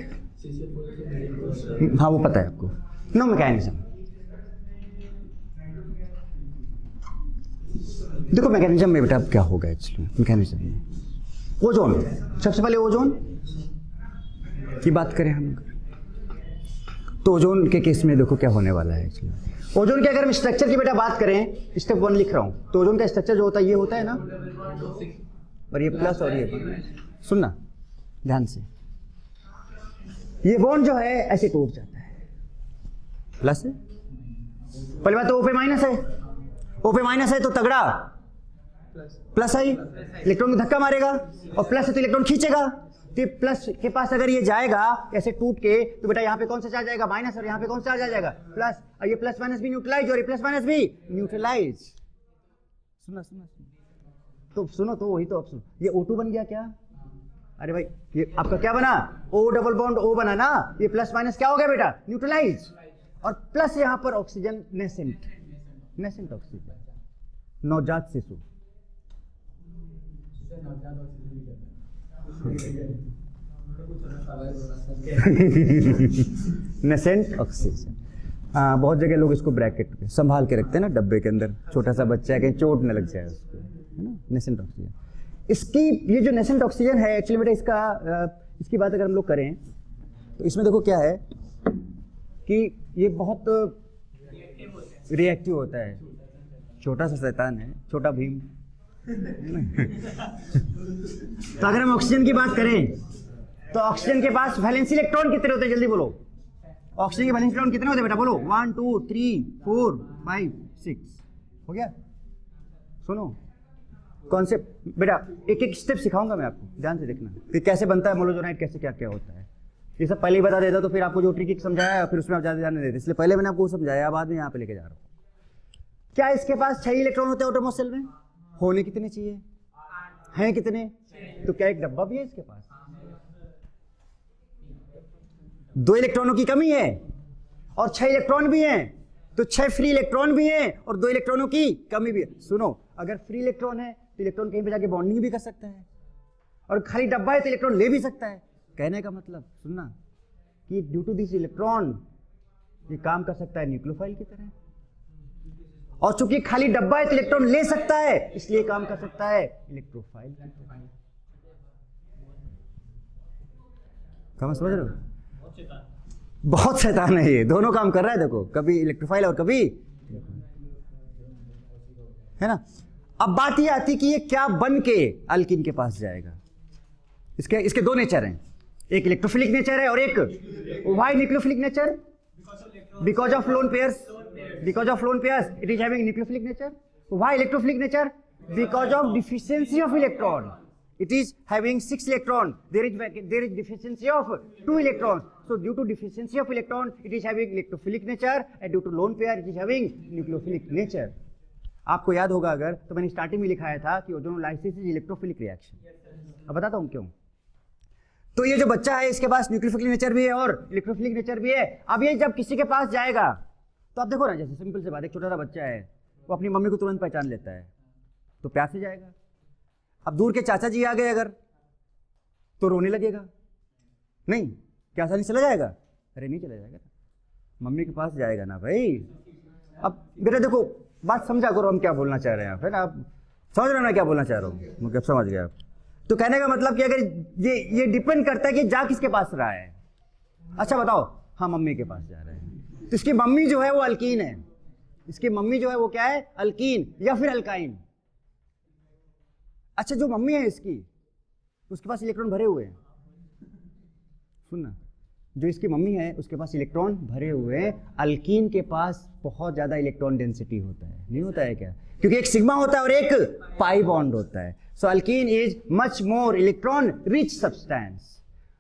हाँ वो पता है आपको। नो मैकेनिज्म, देखो मैकेनिज्म में बेटा अब क्या होगा एक्चुअली मैकेनिज्म में। ओजोन, सबसे पहले ओजोन की बात करें हम, तो ओजोन के केस में देखो क्या होने वाला है एक्चुअली। ओजोन के अगर हम स्ट्रक्चर की बेटा बात करें, स्टेप 1 लिख रहा हूं, तो ओजोन का स्ट्रक्चर जो होता है ये होता है ना, और ये प्लस और ये, सुनना ध्यान से, ये बॉन्ड जो है ऐसे टूट जाता है, प्लस है। पहली बात तो O पे माइनस है, O पे माइनस है तो तगड़ा प्लस आई, इलेक्ट्रॉन को धक्का मारेगा और प्लस है तो इलेक्ट्रॉन खींचेगा। तो प्लस के पास अगर ये जाएगा ऐसे टूट के तो बेटा यहाँ पे कौन सा चार्ज आएगा, माइनस, और यहाँ पे कौन सा चार्ज आ जाएगा, प्लस। और ये प्लस माइनस भी न्यूट्रलाइज और ये प्लस माइनस भी न्यूट्रलाइज। सुना सुना तो सुनो, तो वही तो अब सुनो, ये O2 बन गया क्या? अरे भाई ये आपका क्या बना, O डबल बॉन्ड O बना ना, ये प्लस माइनस क्या हो गया बेटा, न्यूट्रलाइज। और प्लस यहाँ पर ऑक्सीजन नेसेंट, नेसेंट ऑक्सीजन, नवजात शिशु। Nascent oxygen. हाँ, बहुत जगह लोग इसको ब्रैकेट पे संभाल के रखते हैं ना, डब्बे के अंदर, छोटा सा बच्चा है कहीं चोट न लग जाए उसको, है ना, नेसेंट ऑक्सीजन। इसकी ये जो नेसेंट ऑक्सीजन है एक्चुअली बेटा, इसकी बात अगर हम लोग करें तो इसमें देखो क्या है कि ये बहुत रिएक्टिव होता है, छोटा सा शैतान है, छोटा भीम। तो अगर हम ऑक्सीजन की बात करें तो ऑक्सीजन के पास वैलेंसी इलेक्ट्रॉन कितने होते हैं, जल्दी बोलो, ऑक्सीजन के वैलेंसी इलेक्ट्रॉन कितने होते हैं बेटा, बोलो, 1 2 3 4 5 6, हो गया। सुनो कॉन्सेप्ट बेटा, एक एक स्टेप सिखाऊंगा मैं आपको, ध्यान से देखना कि कैसे बनता है मोनोजोनाइड, कैसे क्या क्या होता है। ये सब पहले ही बता देता तो फिर आपको जो ट्रिक समझाया फिर उसमें आप ज्यादा ध्यान नहीं देते, इसलिए पहले मैंने आपको समझाया, बाद में यहाँ पे लेके जा रहा हूँ। क्या इसके पास 6 इलेक्ट्रॉन होते हैं ऑटोमोस सेल में, होने कितने चाहिए, हैं कितने, तो क्या एक डब्बा भी है इसके पास? 2 इलेक्ट्रॉनों की कमी है और 6 इलेक्ट्रॉन भी हैं, तो 6 फ्री इलेक्ट्रॉन भी हैं और 2 इलेक्ट्रॉनों की कमी भी है। सुनो, अगर फ्री इलेक्ट्रॉन है तो इलेक्ट्रॉन कहीं पे जाके बॉन्डिंग भी कर सकता है, और खाली डब्बा है तो इलेक्ट्रॉन ले भी सकता है। कहने का मतलब सुनना कि ड्यू टू दिस इलेक्ट्रॉन ये काम कर सकता है न्यूक्लियोफाइल की तरह, और चूंकि खाली डब्बा है तो इलेक्ट्रॉन ले सकता है, इसलिए काम कर सकता है इलेक्ट्रोफाइल की तरह। समझ रहे हो? बहुत शैतान है ये, दोनों काम कर रहा है, देखो, कभी इलेक्ट्रोफाइल और कभी, है ना। अब बात ये आती कि ये क्या बन के अल्कीन के पास जाएगा। इसके 2 नेचर हैं, एक इलेक्ट्रोफिलिक नेचर है और एक why nucleophilic nature, because of lone pairs, because of lone pairs it is having nucleophilic nature. Why electrophilic nature? Because of deficiency of electron, it is having 6 electron, there is deficiency of 2 electrons, so due to deficiency of electron it is having electrophilic nature, and due to lone pair it is having nucleophilic nature. आपको याद होगा अगर तो मैंने starting में लिखाया था कि ओजोनोलाइसिस इज इलेक्ट्रोफिलिक रिएक्शन। अब बताता हूं क्यों। तो ये जो बच्चा है इसके पास न्यूक्लियोफिलिक नेचर भी है और इलेक्ट्रोफिलिक नेचर भी है। अब ये जब किसी के पास जाएगा तो आप देखो ना, जैसे सिंपल से बात, एक छोटा सा बच्चा है वो अपनी मम्मी को तुरंत पहचान लेता है तो प्यार से जाएगा। अब दूर के चाचा जी आ गए अगर तो रोने लगेगा, नहीं, क्या आसानी चला जाएगा? अरे नहीं चला जाएगा, मम्मी के पास जाएगा ना भाई। अब बेटा देखो, बात समझा करो हम क्या बोलना चाह रहे हैं, फिर आप समझ रहे हो ना क्या बोलना चाह रहा हूँ, मतलब समझ गया आप। तो कहने का मतलब कि अगर ये डिपेंड करता है कि जा किसके पास रहा है। अच्छा बताओ, हाँ मम्मी के पास जा रहे हैं, तो इसकी मम्मी जो है वो अल्कीन है, इसकी मम्मी जो है वो क्या है, अल्कीन या फिर अल्काइन। अच्छा, जो मम्मी है इसकी उसके पास इलेक्ट्रॉन भरे हुए हैं, सुनना, जो इसकी मम्मी है उसके पास इलेक्ट्रॉन भरे हुए हैं। अल्कीन के पास बहुत ज्यादा इलेक्ट्रॉन डेंसिटी होता है, नहीं होता है क्या? क्योंकि एक सिग्मा होता है और एक पाई बॉन्ड होता है। So alkene is much more electron rich substance.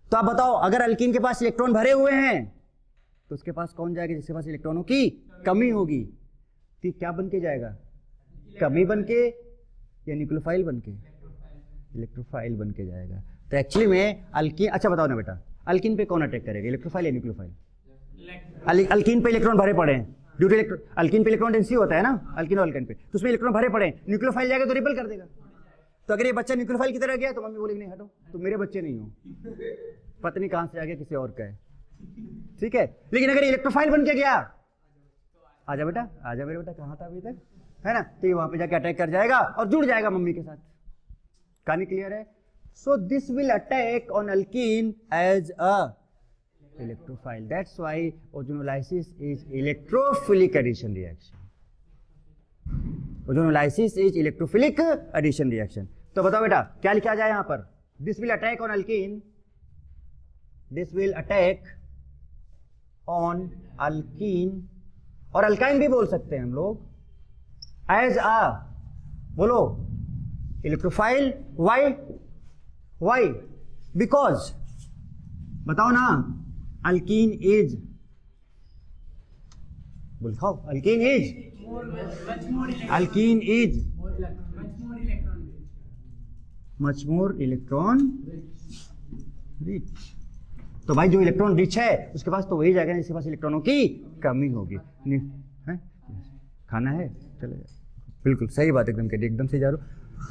तो आप बताओ, अगर अल्कीन के पास इलेक्ट्रॉन भरे हुए हैं तो उसके पास कौन जाएगा? जिसके पास इलेक्ट्रॉनों की कमी होगी। तो क्या बन के जाएगा? कमी बन के या न्यूक्लियोफाइल बन के? इलेक्ट्रोफाइल बन के जाएगा। तो एक्चुअली में अल्कीन, अच्छा बताओ ना बेटा, अल्कीन पे कौन अटैक करेगा, इलेक्ट्रोफाइल या न्यूक्लियोफाइल? अल्कीन पे इलेक्ट्रॉन भरे पड़े हैं, ड्यू टू अल्कीन पे इलेक्ट्रॉन डेंसिटी होता है ना, अल्कीन और अल्कीन पे, तो उसमें इलेक्ट्रॉन भरे पड़े हैं, न्यूक्लियोफाइल जाएगा तो रिपेल कर देगा। तो अगर ये बच्चा न्यूक्लियोफाइल की तरह गया तो मम्मी बोलेगी नहीं हटो, तुम मेरे बच्चे नहीं हो, पत्नी कहां से आ गया, किसी और का है, ठीक है। लेकिन अगर इलेक्ट्रोफाइल बन के गया, आजा बेटा, आजा मेरे बेटा, कहां था अभी तक, है ना, तो ये वहां पे जाके अटैक कर जाएगा और जुड़ जाएगा मम्मी के साथ। कहानी क्लियर है? So this will attack on alkene as a electrophile. That's why ozonolysis is electrophilic addition reaction. Ozonolysis is electrophilic addition reaction. तो बताओ बेटा क्या लिखा जाए यहां पर? This will attack on alkene. This will attack on alkene, और alkyne भी बोल सकते हैं हम लोग, as a, बोलो, इलेक्ट्रोफाइल वाई बिकॉज बताओ ना, अल्कीन इज, बोल खाओ, alkene is, alkyne is much more electron rich. तो भाई जो इलेक्ट्रॉन रिच है उसके पास तो वही जाएगा जिसके पास इलेक्ट्रॉनों की कमी होगी। है खाना है चले, बिल्कुल सही बात, एकदम कह एकदम सही जा रहा हूं।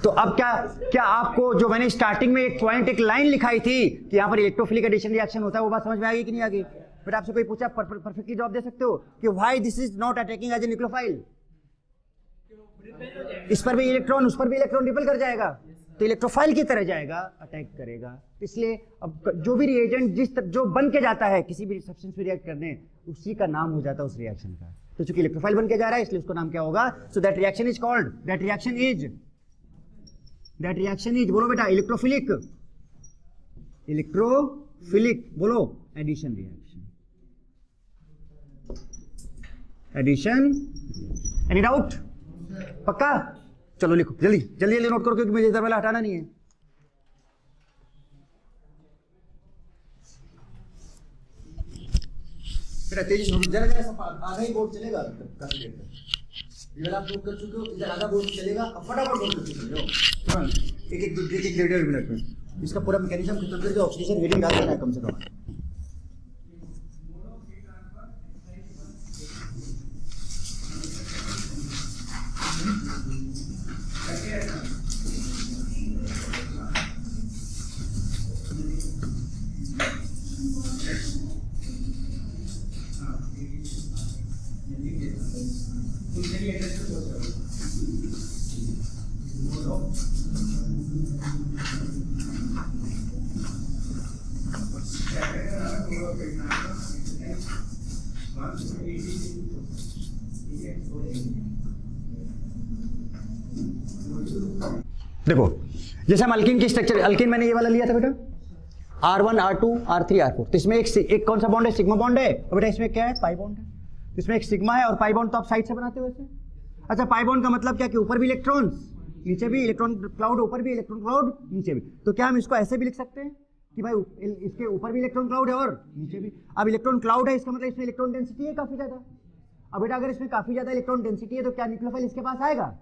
तो अब क्या आपको जो मैंने स्टार्टिंग में एक पॉइंट, एक लाइन लिखाई थी कि यहाँ पर इलेक्ट्रोफिलिक एडिशन रिएक्शन होता है, वो बात समझ में आ गई कि नहीं आ गई? फिर आपसे कोई पूछा, परफेक्टली जवाब दे सकते हो कि why this is not attacking as a nucleophile. इस पर भी इलेक्ट्रॉन, उस पर भी इलेक्ट्रॉन रिपेल कर जाएगा, तो इलेक्ट्रोफाइल की तरह जाएगा, अटैक करेगा। इसलिए अब जो भी रिएजेंट जो बन के जाता है किसी भी सब्सटेंस पे रिएक्ट करने, उसी का नाम हो जाता है उस रिएक्शन का। तो चूंकि इलेक्ट्रोफाइल बन के जा रहा है इसलिए उसका नाम क्या होगा? So that reaction is called, that reaction is बोलो बेटा, इलेक्ट्रोफिलिक बोलो, addition reaction. Addition, any doubt? पक्का? चलो लिखो जल्दी जल्दी नोट करो, क्योंकि मुझे इधर वाला हटाना नहीं है। बेटा तेजी से जरा आधा ही बोर्ड चलेगा काफी देर तक। इधर आप नोट कर चुके हो, इधर आधा बोर्ड चलेगा, अब फटाफट बोर्ड करके चल जाओ तुरंत, एक 1.5 मिनट में इसका पूरा मैकेनिज्म खत्म करके ऑक्सीजन रीडिंग डाल देना है कम से कम। देखो जैसे हम अल्कीन की स्ट्रक्चर, अल्कीन मैंने ये वाला लिया था बेटा, R1 R2 R3 R4, तो इसमें एक कौन सा बॉन्ड है? सिग्मा बॉन्ड है। और बेटा इसमें क्या है? पाई बॉन्ड है। इसमें एक सिग्मा है और पाई बॉन्ड तो आप साइड से बनाते हो वैसे। अच्छा, पाई बॉन्ड का मतलब क्या कि ऊपर भी इलेक्ट्रॉन, नीचे भी इलेक्ट्रॉन क्लाउड, ऊपर भी इलेक्ट्रॉन क्लाउड, नीचे भी। तो क्या हम इसको ऐसे भी लिख सकते हैं कि भाई इसके ऊपर भी इलेक्ट्रॉन क्लाउड है और नीचे भी। अब इलेक्ट्रॉन क्लाउड है, इसका मतलब इसमें इलेक्ट्रॉन डेंसिटी है काफी ज्यादा। अब बेटा अगर इसमें काफी ज्यादा इलेक्ट्रॉन डेंसिटी है तो क्या न्यूक्लियोफाइल इसके पास आएगा?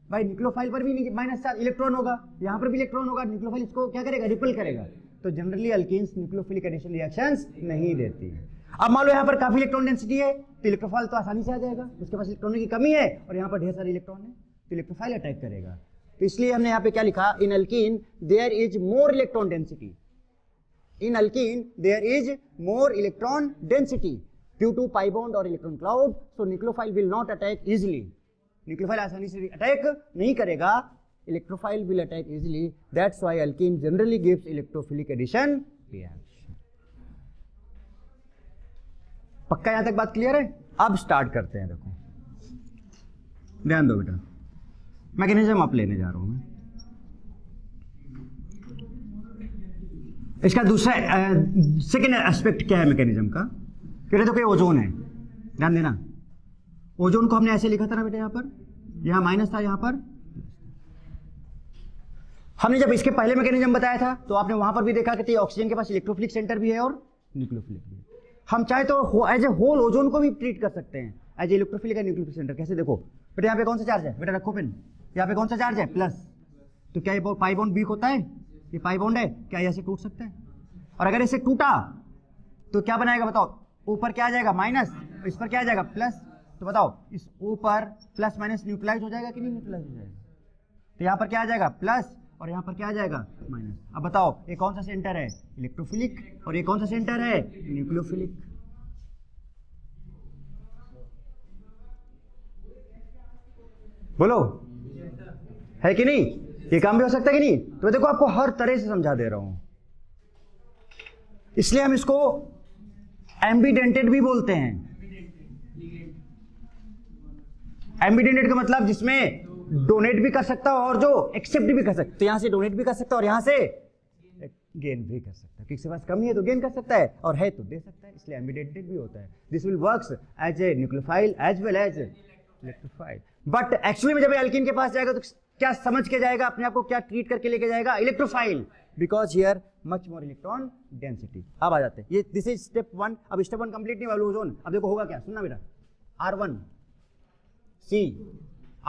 भाई न्यूक्लियोफाइल पर भी -4 इलेक्ट्रॉन होगा, यहाँ पर भी इलेक्ट्रॉन होगा, न्यूक्लियोफाइल इसको क्या करेगा? रिपेल करेगा। तो generally alkenes nucleophilic addition reactions नहीं देती है। अब मान लो यहाँ पर काफी इलेक्ट्रॉन डेंसिटी है तो इलेक्ट्रोफाइल तो आसानी से आ जाएगा, उसके पास इलेक्ट्रॉनों की कमी है और यहाँ पर ढेर सारे इलेक्ट्रॉन है तो इलेक्ट्रोफाइल अटैक करेगा। तो इसलिए हमने यहाँ पे क्या लिखा? In alkene there is more electron density, in alkene there is more electron density due to pi bond और electron cloud, so nucleophile will not attack easily. Nucleophile आसानी से अटैक नहीं करेगा, electrophile will attack easily, that's why alkene generally gives electrophilic addition reaction. पक्का यहां तक बात clear है? अब स्टार्ट करते हैं। देखो ध्यान दो बेटा, मैकेनिज्म आप लेने जा रहा हूं मैं। इसका दूसरा सेकेंड एस्पेक्ट क्या है मैकेनिज्म का? देखो ये ओजोन है, ध्यान देना। ओजोन को हमने ऐसे लिखा था ना बेटा, यहां पर यहां माइनस था, यहां पर हमने जब इसके पहले मैकेनिज्म बताया था तो आपने वहां पर भी देखा कि ऑक्सीजन के पास इलेक्ट्रोफिलिक सेंटर भी है और न्यूक्लियोफिलिक भी है। हम चाहे तो एज ए होल ओजोन को भी ट्रीट कर सकते हैं as a electrophilic and nucleophilic centre. कैसे? देखो बेटा यहाँ पे कौन सा चार्ज है? बेटा रखो पेन, यहाँ पे कौन सा चार्ज है? प्लस। तो क्या ये पाई बॉन्ड वीक होता है? ये पाई बॉन्ड है, क्या ऐसे टूट सकता है? और अगर ऐसे टूटा तो क्या बनाएगा बताओ? ऊपर क्या आ जाएगा? माइनस, इस पर क्या आ जाएगा? प्लस। तो बताओ इस ऊपर प्लस माइनस न्यूट्रलाइज हो जाएगा कि नहीं न्यूट्रलाइज हो जाएगा? तो यहाँ पर क्या आ जाएगा? प्लस, और यहाँ पर क्या आ जाएगा? माइनस। अब बताओ ये कौन सा सेंटर है? इलेक्ट्रोफिलिक। और ये कौन सा सेंटर है? न्यूक्लियोफिलिक। बोलो है कि नहीं? ये काम भी हो सकता है कि नहीं? तो देखो आपको हर तरह से समझा दे रहा हूं, इसलिए हम इसको एम्बिडेंटेड भी बोलते हैं। एम्बिडेंटेड का मतलब जिसमें डोनेट भी कर सकता है और जो एक्सेप्ट भी कर सकता है। तो यहां से डोनेट भी कर सकता है और यहां से गेन भी कर सकता है। किसी के पास कमी है तो गेन कर सकता है और है तो दे सकता है, इसलिए एम्बिडेंटेड भी होता है। This will works as a nucleophile as well as electrophile. But actually में जब एल्कीन के पास जाएगा तो क्या समझ के जाएगा, अपने आप को क्या ट्रीट करके लेके जाएगा, electrophile, because here much more electron density. अब आ जाते हैं, ये दिस इज स्टेप 1। अब स्टेप 1 कंप्लीट नहीं हुआ, ओजोन। अब देखो होगा क्या, सुनना बेटा, R1 C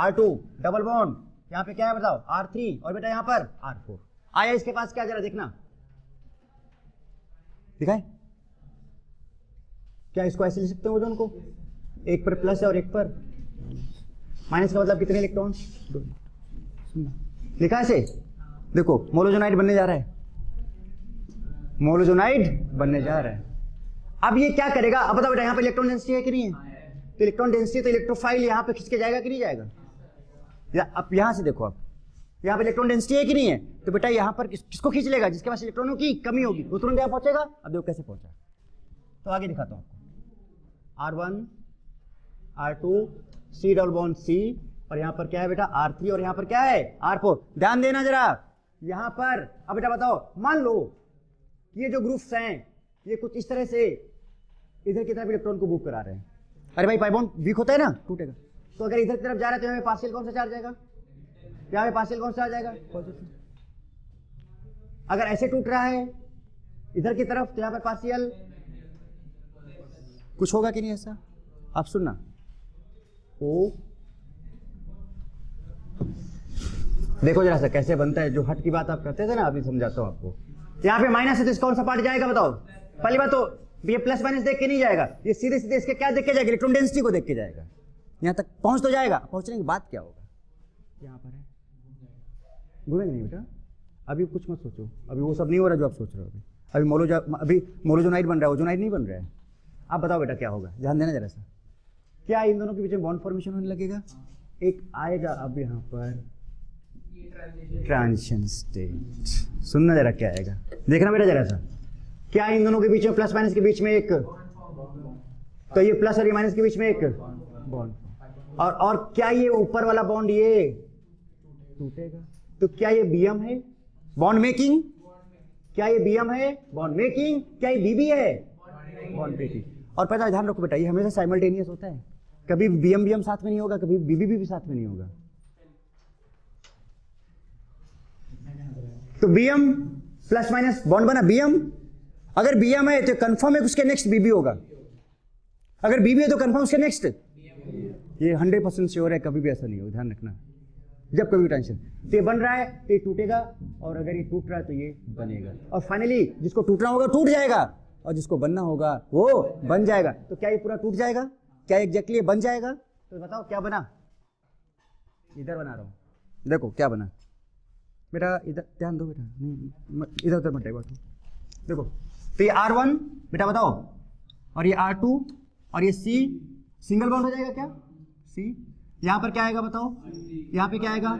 R2 double bond, यहाँ पे क्या है बताओ, R3, और बेटा यहाँ पर R4 आया। इसके पास क्या, जरा देखना, दिखाए क्या, इसको ऐसे लिख सकते हो ओजोन को, एक पर प्लस है और एक पर माइनस, का मतलब कितने इलेक्ट्रॉन, लिखा ऐसे। देखो मोलोजोनाइड बनने जा रहा है, मोलोजोनाइड बनने जा रहा है। अब ये क्या करेगा, अब बताओ बेटा, यहाँ पे इलेक्ट्रॉन डेंसिटी है कि नहीं है, तो इलेक्ट्रॉन डेंसिटी, तो इलेक्ट्रोफाइल यहाँ पे खींच के जाएगा कि नहीं जाएगा, अब यहाँ से देखो, अब यहाँ पे इलेक्ट्रॉन डेंसिटी है कि नहीं है, तो बेटा यहाँ पर किसको खींच लेगा, जिसके पास इलेक्ट्रॉनों की कमी होगी, वो तुरंत यहाँ पहुंचेगा। अब देखो कैसे पहुंचा, तो आगे दिखाता हूँ आपको, R1 R2 C double bond C, और यहाँ पर क्या है बेटा R3, और यहाँ पर क्या है R4। ध्यान देना जरा यहाँ पर। अब बेटा बताओ, मान लो ये जो ग्रुप्स हैं ये कुछ इस तरह से इधर की तरफ इलेक्ट्रॉन को मूव करा रहे हैं। अरे भाई पाई बॉन्ड वीक होता है ना, टूटेगा, तो अगर इधर की तरफ जा रहा है तो यहाँ पे पार्शियल कौन सा चार्ज आएगा, यहाँ पे पार्शियल कौन सा आ जाएगा, पॉजिटिव। अगर ऐसे टूट रहा है इधर की तरफ तो यहाँ पर पार्शियल कुछ होगा कि नहीं ऐसा। आप सुनना, ओ देखो जरा सा कैसे बनता है, जो हट की बात आप करते थे ना, अभी समझाता हूं आपको। यहाँ पे माइनस है तो इसका कौन सा पार्ट जाएगा बताओ, पहली बात तो ये प्लस माइनस देख के नहीं जाएगा, ये सीधे सीधे इसके क्या देख के जाएगा, इलेक्ट्रॉन डेंसिटी को देख के जाएगा। यहाँ तक पहुंच तो जाएगा, पहुंचने के बाद क्या होगा, यहाँ पर है, घूमेंगे नहीं बेटा, अभी कुछ मत सोचो, अभी वो सब नहीं हो रहा जो आप सोच रहे हो। अभी मोलोजोनाइड बन रहा है, ओजोनाइड नहीं बन रहा है। आप बताओ बेटा क्या होगा, ध्यान देना जरा सा, क्या इन दोनों के बीच में बॉन्ड फॉर्मेशन होने लगेगा, एक आएगा अब यहाँ पर ट्रांजिशन स्टेट। सुनना जरा क्या आएगा, देखना बेटा जरा सा, क्या इन दोनों के बीच में, प्लस माइनस के बीच में एक, तो ये प्लस और ये माइनस के बीच में एक बॉन्ड, और क्या ये ऊपर वाला बॉन्ड ये टूटेगा, तो क्या ये बीएम है, बॉन्ड मेकिंग, क्या ये बीएम है, बॉन्ड मेकिंग, क्या ये बीबी है, बॉन्ड मेकिंग। और पता ध्यान रखो बेटा, ये हमेशा साइमल्टेनियस होता है, कभी बीएम साथ में नहीं होगा, कभी बीबी भी साथ में नहीं होगा। तो बीएम प्लस माइनस बॉन्ड बना बीएम, अगर बीएम है तो कंफर्म है उसके नेक्स्ट बीबी होगा, अगर बीबी है तो कंफर्म उसके नेक्स्ट, ये 100% श्योर है, कभी भी ऐसा नहीं होगा, ध्यान रखना। जब कभी टेंशन, तो ये बन रहा है तो ये टूटेगा, और अगर ये टूट रहा है तो ये बनेगा, और फाइनली जिसको टूटना होगा टूट जाएगा, और जिसको बनना होगा वो बन जाएगा। तो क्या ये पूरा टूट जाएगा, क्या एग्जैक्टली बन जाएगा, तो बताओ क्या बना, इधर बना रहा हूं, देखो क्या बना बेटा, इधर ध्यान दो बेटा, इधर उधर मत बात, देखो तो ये R1 बेटा बताओ, और ये R2 और ये C सिंगल बॉन्ड हो जाएगा क्या, C, यहाँ पर क्या आएगा बताओ, यहाँ पे क्या आएगा,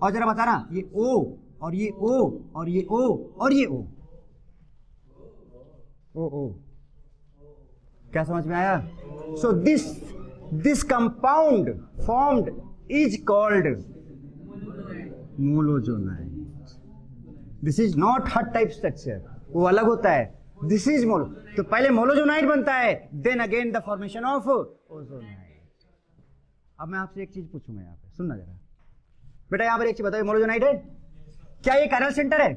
और जरा बता ना, ये O और ये O और ये O और ये O, ओ क्या समझ में आया। So this compound formed is called molozonide. This is not hut type structure, वो अलग होता है, दिस इज मोलो। तो पहले मोलोजोनाइड बनता है, then again the formation of ozonide. अब मैं आपसे एक चीज पूछूंगा, यहाँ पे सुनना जरा बेटा, यहाँ पर एक चीज बताओ, मोलोजोनाइड है क्या, ये कायरल सेंटर है,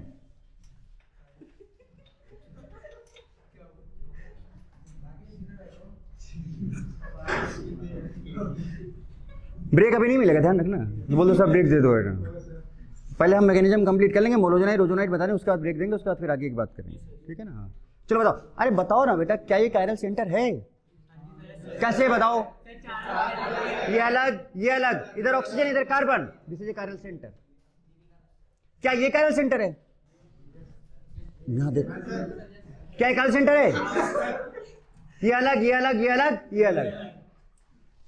ब्रेक अभी नहीं मिलेगा, ध्यान रखना, बोल दो सब ब्रेक दे दो बेटा, पहले हम मैकेनिज्म कंप्लीट कर लेंगे, मोलोजोनाइड ओजोनाइड बता दें, उसके बाद ब्रेक देंगे, उसके बाद फिर आगे की बात करेंगे, ठीक है ना। हाँ चलो बताओ, अरे बताओ ना बेटा, क्या ये कायरल सेंटर है, कैसे बताओ, ये अलग, इधर ऑक्सीजन इधर carbon, this is a chiral centre. क्या ये कायरल सेंटर है, यहां देखो क्या ये कायरल सेंटर है, ये अलग, ये अलग, ये अलग, ये अलग।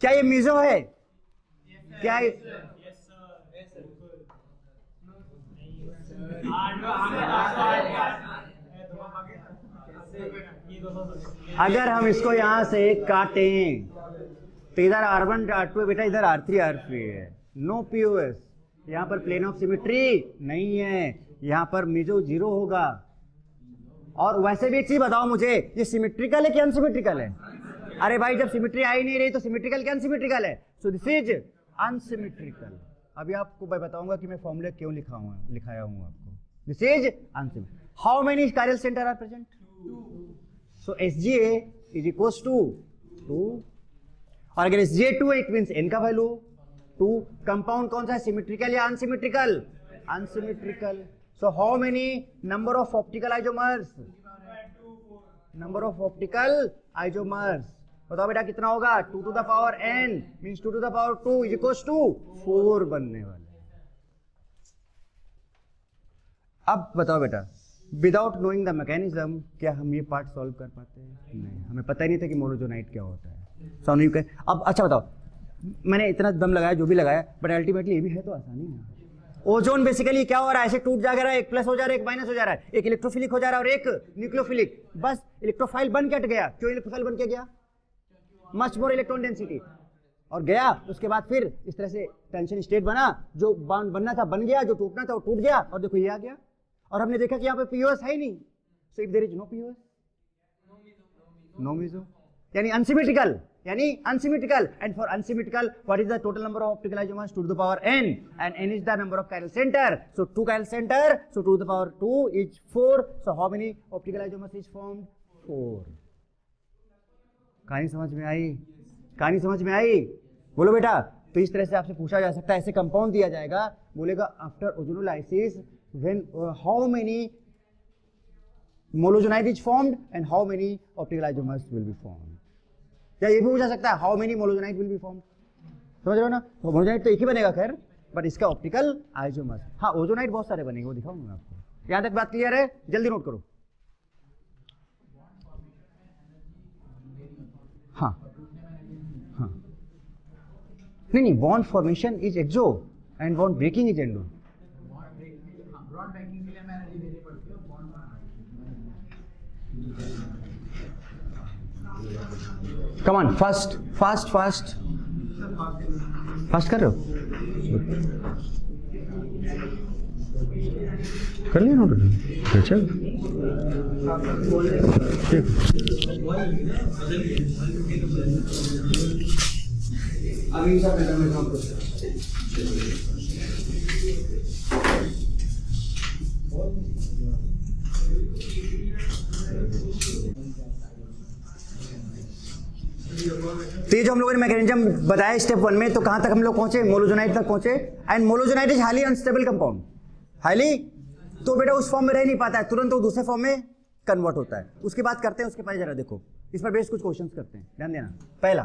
क्या ये मीजो है, क्या ये अगर हम इसको यहां से काटें तो इधर R1 R2 बेटा, इधर R3 R3 है, नो पीओएस, यहां पर प्लेन ऑफ सिमेट्री नहीं है, यहां पर मीजो 0 होगा। और वैसे भी एक चीज बताओ मुझे, ये सिमेट्रिकल है कि अनसिमेट्रिकल है, अरे भाई जब सिमेट्री आ ही नहीं रही तो सिमेट्रिकल क्या अनसिमेट्रिकल है, सो दिस इज अनसिमेट्रिकल। अभी आपको मैं बताऊंगा कि मैं फॉर्मूला क्यों लिखाया हूं आपको। This is unsymmetrical. How many chiral centre are present? 2। So SGA is equals to 2, और अगर SGA 2 इट मींस n का वैल्यू 2। कंपाउंड कौन सा है, सिमेट्रिकल या unsymmetrical? Unsymmetrical. So how many number of optical isomers? Number of optical isomers बताओ बेटा कितना होगा? 2 to the power n means 2 to the power 2 is equals to 4 बनने वाले। अब बताओ बेटा, विदाउट नोइंग द मैकेनिज्म क्या हम ये पार्ट सॉल्व कर पाते हैं? नहीं, हमें पता ही नहीं था कि मोनोजोनाइट क्या होता है। अब अच्छा बताओ, मैंने इतना दम लगाया जो भी लगाया, बट अल्टीमेटली ये भी है तो आसानी है। ओजोन बेसिकली क्या हो रहा है, ऐसे टूट जा रहा है, एक प्लस हो जा रहा है, एक माइनस हो जा रहा है, एक इलेक्ट्रोफिलिक हो जा रहा है और एक न्यूक्लियोफिलिक। बस इलेक्ट्रोफाइल बन के हट गया। क्यों इलेक्ट्रोफाइल बन के गया? मच मोर इलेक्ट्रॉन डेंसिटी, और गया। उसके बाद फिर इस तरह से टेंशन स्टेट बना, जो बाउंड बनना था बन गया, जो टूटना था वो टूट गया, और देखो ये आ गया। और हमने देखा कि यहाँ पे पीओएस है ही नहीं। So if there is no POS, no meso, यानी unsymmetrical, and for unsymmetrical what is the total number of optical isomers? 2 to the power n, and n is the number of chiral center. So 2 chiral center, so 2 to the power 2 is 4. So how many optical isomers is formed? 4. कहानी समझ में आई? कहानी समझ में आई? बोलो बेटा। तो इस तरह से आपसे पूछा जा सकता है, ऐसे कंपाउंड दिया जाएगा, बोलेगा after ozonolysis when how many molozonide is formed and how many optical isomers will be formed. या ये भी पूछा सकता है how many molozonide will be formed. समझ रहे हो ना? तो मोलोजोनाइट तो एक ही बनेगा खैर, बट इसका ऑप्टिकल आइसोमर्स, हाँ ओजोनाइट बहुत सारे बनेंगे, वो दिखाऊंगा मैं आपको। यहां तक बात क्लियर है? जल्दी नोट करो। हाँ हाँ, नहीं, bond formation is exo and bond breaking is endo. Broad banking के लिए मैं एनर्जी देनी पड़ती है, बॉन्ड कम ऑन, फास्ट कर रहे हो? कर लिया नोट? अच्छा तो ये जो हम लोगों ने मैकेनिज्म बताया स्टेप 1 में, तो कहां तक हम लोग पहुंचे? मोलोजोनाइट तक पहुंचे। And molozonide is highly unstable compound, highly, तो बेटा उस फॉर्म में रह नहीं पाता है, तुरंत वो दूसरे फॉर्म में कन्वर्ट होता है। उसकी बात करते हैं, उसके पहले जरा देखो, इस पर बेस कुछ क्वेश्चंस करते हैं, ध्यान देना। पहला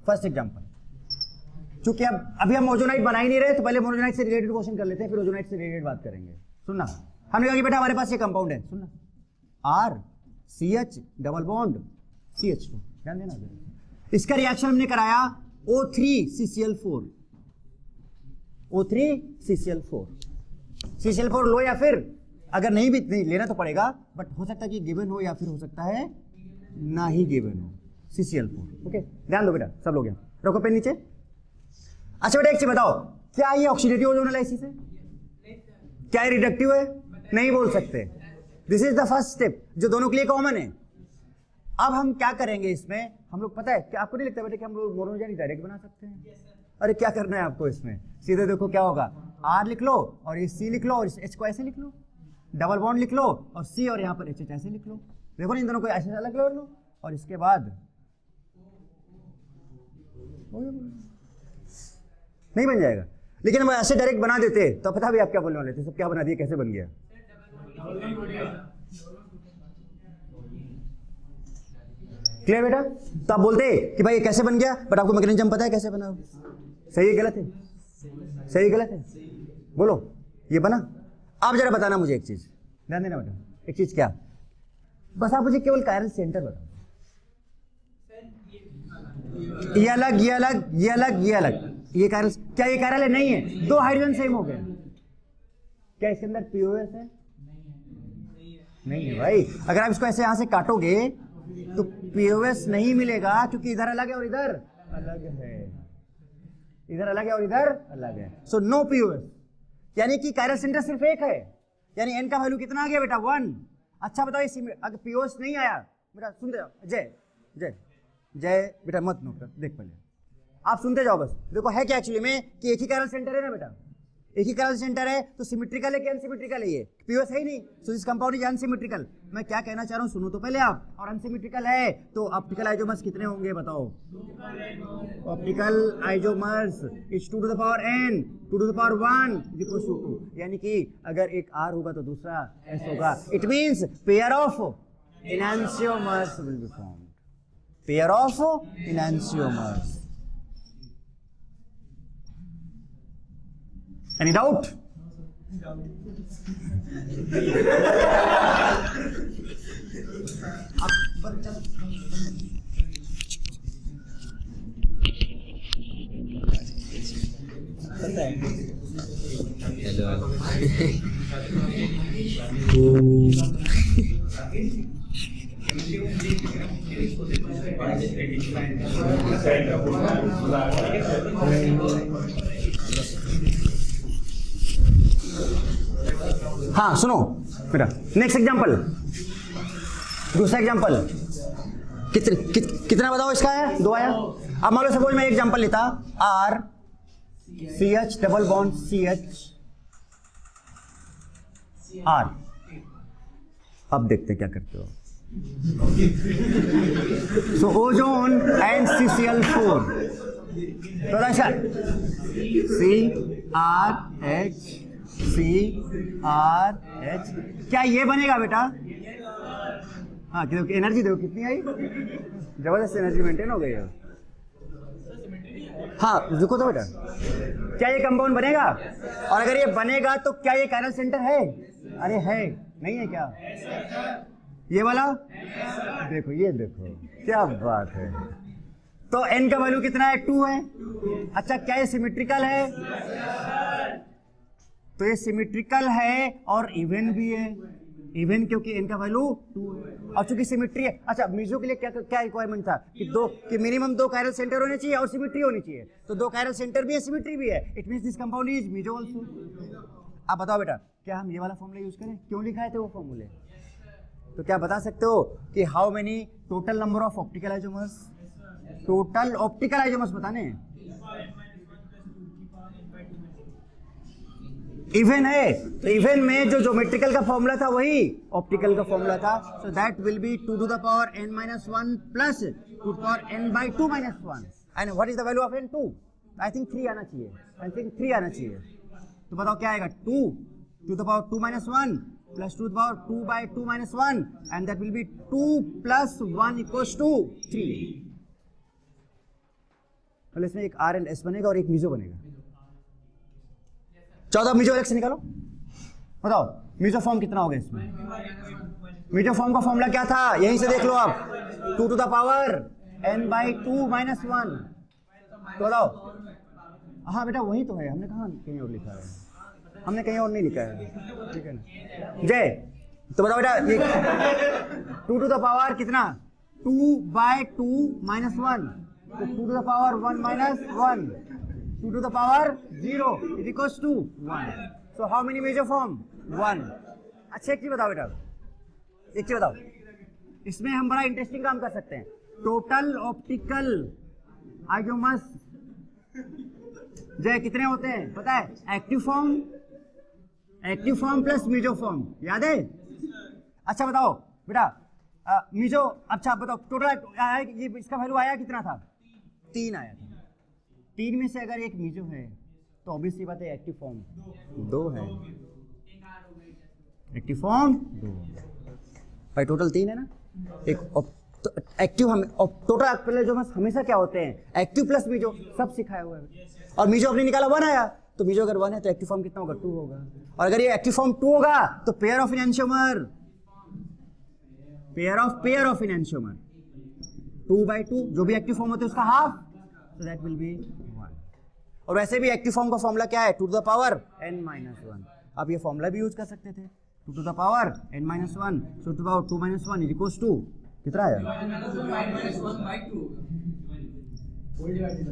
फर्स्ट एग्जांपल, चूंकि अब अभी हम ओजोनाइट बना ही नहीं रहे, तो पहले मोलोजोनाइट से रिलेटेड क्वेश्चन कर लेते हैं, फिर ओजोनाइट से रिलेटेड बात करेंगे। सुनना, हमने कहा कि बेटा हमारे पास ये कंपाउंड है, सुनना, RCH डबल बॉन्ड CH2, ध्यान देना। इसका रिएक्शन हमने कराया O3CCl4, CCl4 लो, या फिर अगर नहीं भी नहीं लेना तो पड़ेगा, बट हो सकता है कि गिवन हो या फिर हो सकता है ना ही गिवन हो, CCl4। ओके, ध्यान दो बेटा सब लोग, यहाँ रखो पेन नीचे। अच्छा बेटा एक चीज बताओ, क्या ये ऑक्सीडेटिव ओजोनोलाइसिस है? क्या ये रिडक्टिव है? नहीं बोल सकते। This is the first step जो दोनों के लिए कॉमन है। अब हम क्या करेंगे इसमें, हम लोग पता है कि आपको नहीं लगता बेटा कि हम लोग मोनोजोनाइट डायरेक्ट बना सकते हैं? अरे क्या करना है आपको इसमें, सीधे देखो क्या होगा, R लिख लो और ये C लिख लो और इस H को ऐसे लिख लो, डबल बॉन्ड लिख लो और C और यहाँ पर HH ऐसे लिख लो। देखो इन दोनों को ऐसे अलग कर लो, और इसके बाद नहीं बन जाएगा। लेकिन हम ऐसे डायरेक्ट बना देते तो पता भी आप क्या बोलने वाले थे, सब क्या बना दिया, कैसे बन गया? क्लियर बेटा? तो आप बोलते कि भाई ये कैसे बन गया, बट आपको मैकेनिज्म पता है कैसे बना? सही है गलत है? सही गलत है? बोलो, ये बना। आप जरा बताना मुझे एक चीज, ध्यान देना बेटा, एक चीज क्या, बस आप मुझे केवल कायरल सेंटर बताओ। ये अलग, ये अलग, ये अलग, ये अलग, ये कायरल, क्या ये कायरल है? नहीं है, दो हाइड्रोजन सेम हो गए। क्या इसके अंदर पीओएस है? नहीं है भाई। अगर आप इसको ऐसे यहां से काटोगे तो पीओएस नहीं मिलेगा, क्योंकि इधर अलग है और इधर अलग है, इधर अलग है और इधर अलग है। सो नो पीओएस, यानी कि कायरल सेंटर सिर्फ एक है, यानी n का वैल्यू कितना आ गया बेटा? 1। अच्छा बताओ, अगर पीओएस नहीं आया बेटा, सुन रहे हो? जय जय जय बेटा, मत नोट कर, देख पहले आप सुनते जाओ बस। देखो है क्या एक्चुअली में कि एक ही कैरल सेंटर है ना बेटा, एक ही कैरल सेंटर है, तो सिमेट्रिकल है कि अनसिमेट्रिकल है? ये पीओएस है ही नहीं, सो दिस कंपाउंड इज अनसिमेट्रिकल। मैं क्या कहना चाह रहा हूँ सुनो तो पहले आप। और अनसिमेट्रिकल है तो ऑप्टिकल आइसोमर्स कितने होंगे बताओ? Optical isomers is 2 to the power n 2 to the power 1 equals to 2, यानी कि अगर एक R होगा तो दूसरा S होगा। It means pair of enantiomers will be formed, pair of enantiomers. Any doubt? हाँ सुनो बेटा, नेक्स्ट एग्जांपल, दूसरा एग्जांपल कितना बताओ इसका है? 2 आया। अब मान लो सपोज मैं एग्जांपल लेता R CH double bond CH R। अब देखते हैं क्या करते हो। सो ओजोन एंड CCl4, तो ऐसा CrH CrH, क्या ये बनेगा बेटा? हाँ, क्योंकि एनर्जी देखो कितनी आई, जबरदस्त एनर्जी मेंटेन हो गई है। हाँ रुको तो बेटा, क्या ये कंपाउंड बनेगा? और अगर ये बनेगा तो क्या ये कैरल सेंटर है? अरे है, नहीं है क्या? ये वाला देखो, ये देखो क्या बात है। तो n का वैल्यू कितना है? 2 है। अच्छा क्या ये सिमेट्रिकल है? तो ये सिमेट्रिकल है और इवन भी है, इवन क्योंकि n का वैल्यू 2 है और चूंकि सिमेट्री है। अच्छा मीजो के लिए क्या क्या रिक्वायरमेंट था कि मिनिमम 2 कैरल सेंटर होने चाहिए और सिमेट्री होनी चाहिए। तो 2 कैरल सेंटर भी है, सिमेट्री भी है, it means this compound is meso also. आप बताओ बेटा, क्या हम ये वाला फॉर्मूला यूज करें? क्यों लिखाए थे वो फॉर्मूले? तो क्या बता सकते हो कि how many total number of optical isomers? Total optical isomers बताने हैं। इवन है तो इवन में जो ज्योमेट्रिकल का फॉर्मूला था वही ऑप्टिकल का फॉर्मूला था। So that will be 2 to the power n-1 plus 2 to the power n/2 - 1। And what is the value of n2? I think 3 आना चाहिए, आई थिंक 3 आना चाहिए। तो बताओ क्या आएगा? 2 to the power 2 - 1 plus 2 to the power 2/2 - 1 and that will be 2 plus 1 equals to 3। तो इसमें एक R and S बनेगा और एक मीजो बनेगा। 14 मीजो अलग से निकालो, बताओ मीजो फॉर्म कितना हो गया इसमें? मीजो फॉर्म का फॉर्मूला क्या था? यहीं से देख लो आप, 2 to the power n/2 - 1। तो बताओ। हाँ बेटा वही तो है, हमने कहाँ कहीं और लिखा है? हमने कहीं और नहीं लिखा है, ठीक है ना जय? तो बताओ बेटा ये 2 to the power कितना? 2/2 - 1, तो 2 to the power 1 - 1, 2 to the power 0 is equals to 1। So how many major form? 1। अच्छा एक चीज बताओ बेटा, एक चीज बताओ, इसमें हम बड़ा इंटरेस्टिंग काम कर सकते हैं। टोटल ऑप्टिकल आइसोमर्स जय कितने होते हैं पता है? Active form plus meso form, याद है? अच्छा बताओ बेटा मीजो, अच्छा बताओ टोटल आया, ये इसका वैल्यू आया कितना था? 3 आया था। 3 में से अगर एक मीजो है तो ऑब्वियसली बात है एक्टिव फॉर्म 2 है, एक्टिव फॉर्म 2 भाई, टोटल 3 है ना। एक एक्टिव हम टोटल जो हमेशा क्या होते हैं? एक्टिव प्लस मीजो, सब सिखाया हुआ है। और मीजो अपने निकाला 1 आया, तो मीजो अगर 1 है तो एक्टिव फॉर्म कितना होगा? 2 होगा। और अगर ये एक्टिव फॉर्म 2 होगा तो पेयर ऑफ एनैंटियोमर, पेयर ऑफ एनैंटियोमर 2/2, जो भी एक्टिव फॉर्म होते हैं उसका half, so that will be 1। और वैसे भी एक्टिव फॉर्म का फॉर्मूला क्या है? 2 to the power n-1। आप ये फॉर्मूला भी यूज कर सकते थे, 2 to the power n-1, so 2 to the power 2 - 1 is equals to कितना आया?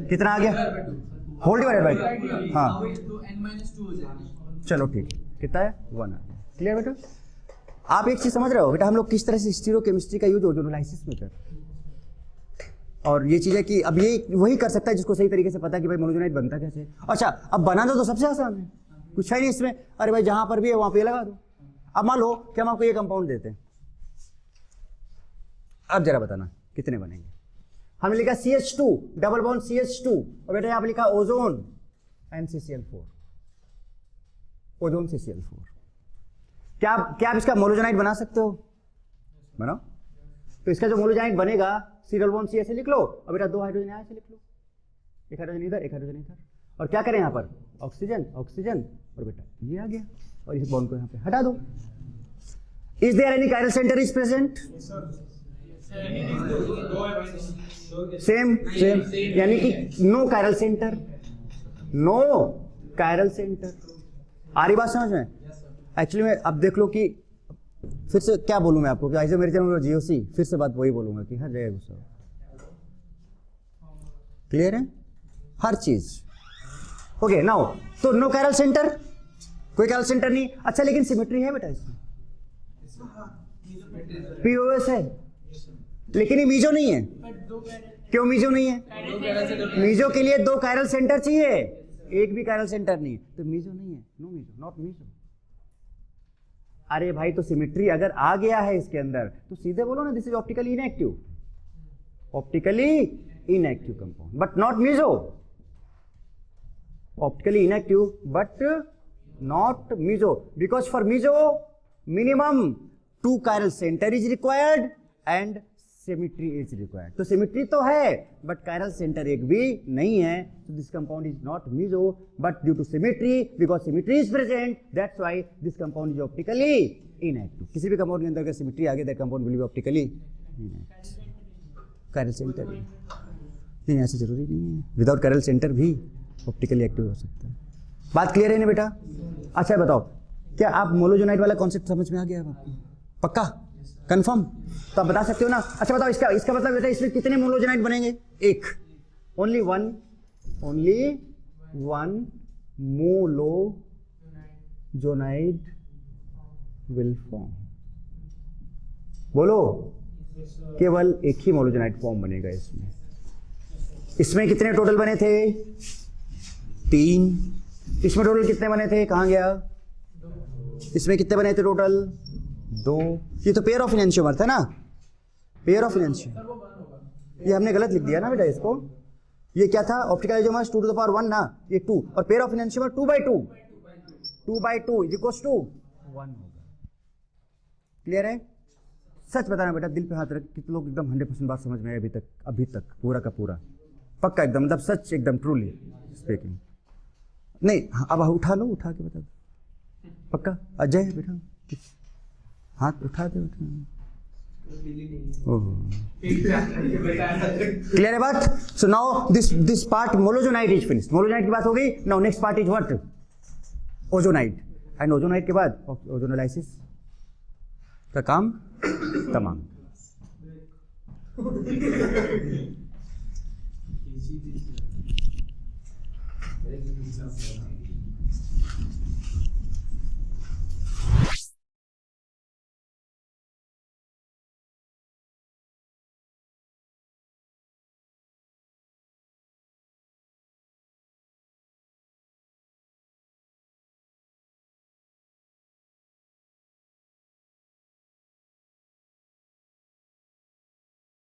कितना आ गया? Whole divided by 2। हाँ चलो ठीक, कितना है? 1 आ गया। क्लियर बेटा? आप एक चीज समझ रहे हो बेटा, हम लोग किस तरह से स्टीरियोकेमिस्ट्री का यूज ओजोनोलाइसिस में करते हैं। और ये चीज़ है कि अब ये वही कर सकता है जिसको सही तरीके से पता है कि भाई मोनोजोनाइट बनता कैसे है। अच्छा, अब बनाना तो सबसे आसान है, कुछ है नहीं इसमें। अरे भाई जहां पर भी है वहां पे लगा दो। अब मान लो कि हम आपको ये कंपाउंड देते हैं, अब जरा बताना कितने बनेंगे। हमने लिखा CH2 डबल बॉन्ड CH2 और बेटा यहाँ पे लिखा ओजोन NaCl4, ओजोन CCl4। क्या आप इसका मोनोजोनाइट बना सकते हो? बनाओ। तो इसका जो मोनोजोनाइट बनेगा C डबल बॉन्ड C ऐसे लिख लो और बेटा 2 हाइड्रोजन यहाँ से लिख लो, एक हाइड्रोजन इधर एक हाइड्रोजन इधर, और क्या करें यहाँ पर ऑक्सीजन ऑक्सीजन, और बेटा ये आ गया और इस बॉन्ड को यहाँ पे हटा दो। Is there any chiral centre is present? Same same, यानी कि no chiral centre, no chiral centre. आ रही बात समझ में? एक्चुअली में अब देख लो कि फिर से क्या बोलूं मैं आपको कि ऐसे मेरे चैनल में GOC फिर से बात वही बोलूंगा कि हर जगह गुस्सा। क्लियर है हर चीज? ओके नाउ, तो नो कायरल सेंटर, कोई कायरल सेंटर नहीं। अच्छा, लेकिन सिमेट्री है बेटा इसमें, POS है, लेकिन ये मीजो नहीं है। क्यों मीजो नहीं है? मीजो के लिए 2 कायरल सेंटर चाहिए, एक भी कायरल सेंटर नहीं है, तो मीजो नहीं है। No meso, not meso. अरे भाई, तो सिमेट्री अगर आ गया है इसके अंदर तो सीधे बोलो ना this is optically inactive, optically inactive compound but not meso, optically inactive but not meso, because for meso minimum 2 chiral centre is required and symmetry is required. तो सिमेट्री तो है बट कायरल सेंटर एक भी नहीं है, so this compound is not meso but due to symmetry, because symmetry is present, that's why this compound is optically inactive। किसी भी compound के अंदर अगर सिमेट्री आ गया that compound will be optically inactive। Chiral centre नहीं, ऐसे जरूरी नहीं है, विदाउट कायरल सेंटर भी ऑप्टिकली एक्टिव हो सकता है। बात क्लियर है ना बेटा? अच्छा बताओ, क्या आप मोनोजोनाइट वाला कॉन्सेप्ट समझ में आ गया आपको? पक्का कंफर्म? तो आप बता सकते हो ना? अच्छा बताओ, इसका मतलब बेटा इसमें कितने मोनोजोनाइट बनेंगे? एक, ओनली वन मोनोजोनाइट विल फॉर्म। बोलो, केवल एक ही मोनोजोनाइट फॉर्म बनेगा इसमें। इसमें कितने टोटल बने थे? 3। इसमें टोटल कितने बने थे? कहां गया? इसमें कितने बने थे टोटल? 2। ये तो पेयर ऑफ इनएंशियोमर था ना, पेयर ऑफ इनएंशियोमर। ये हमने गलत लिख दिया ना बेटा इसको। ये क्या था? Optical isomers 2 to the power 1 ना, ये 2, और pair of enantiomer 2/2, 2/2 is equals to 1 होगा। क्लियर है? सच बताना बेटा, दिल पे हाथ रख, कितने लोग एकदम 100% बात समझ में है अभी तक पूरा का पूरा? पक्का एकदम, मतलब सच एकदम ट्रूली स्पीकिंग? नहीं, अब उठा लो, उठा के बता दो। पक्का? अजय बेटा हाथ उठा दे। क्लियर है बात? So now this part monozonide is finished. Monozonide की बात हो गई। Now next part is what? Ozonide. And ozonide के बाद ओजोनोलाइसिस का काम तमाम।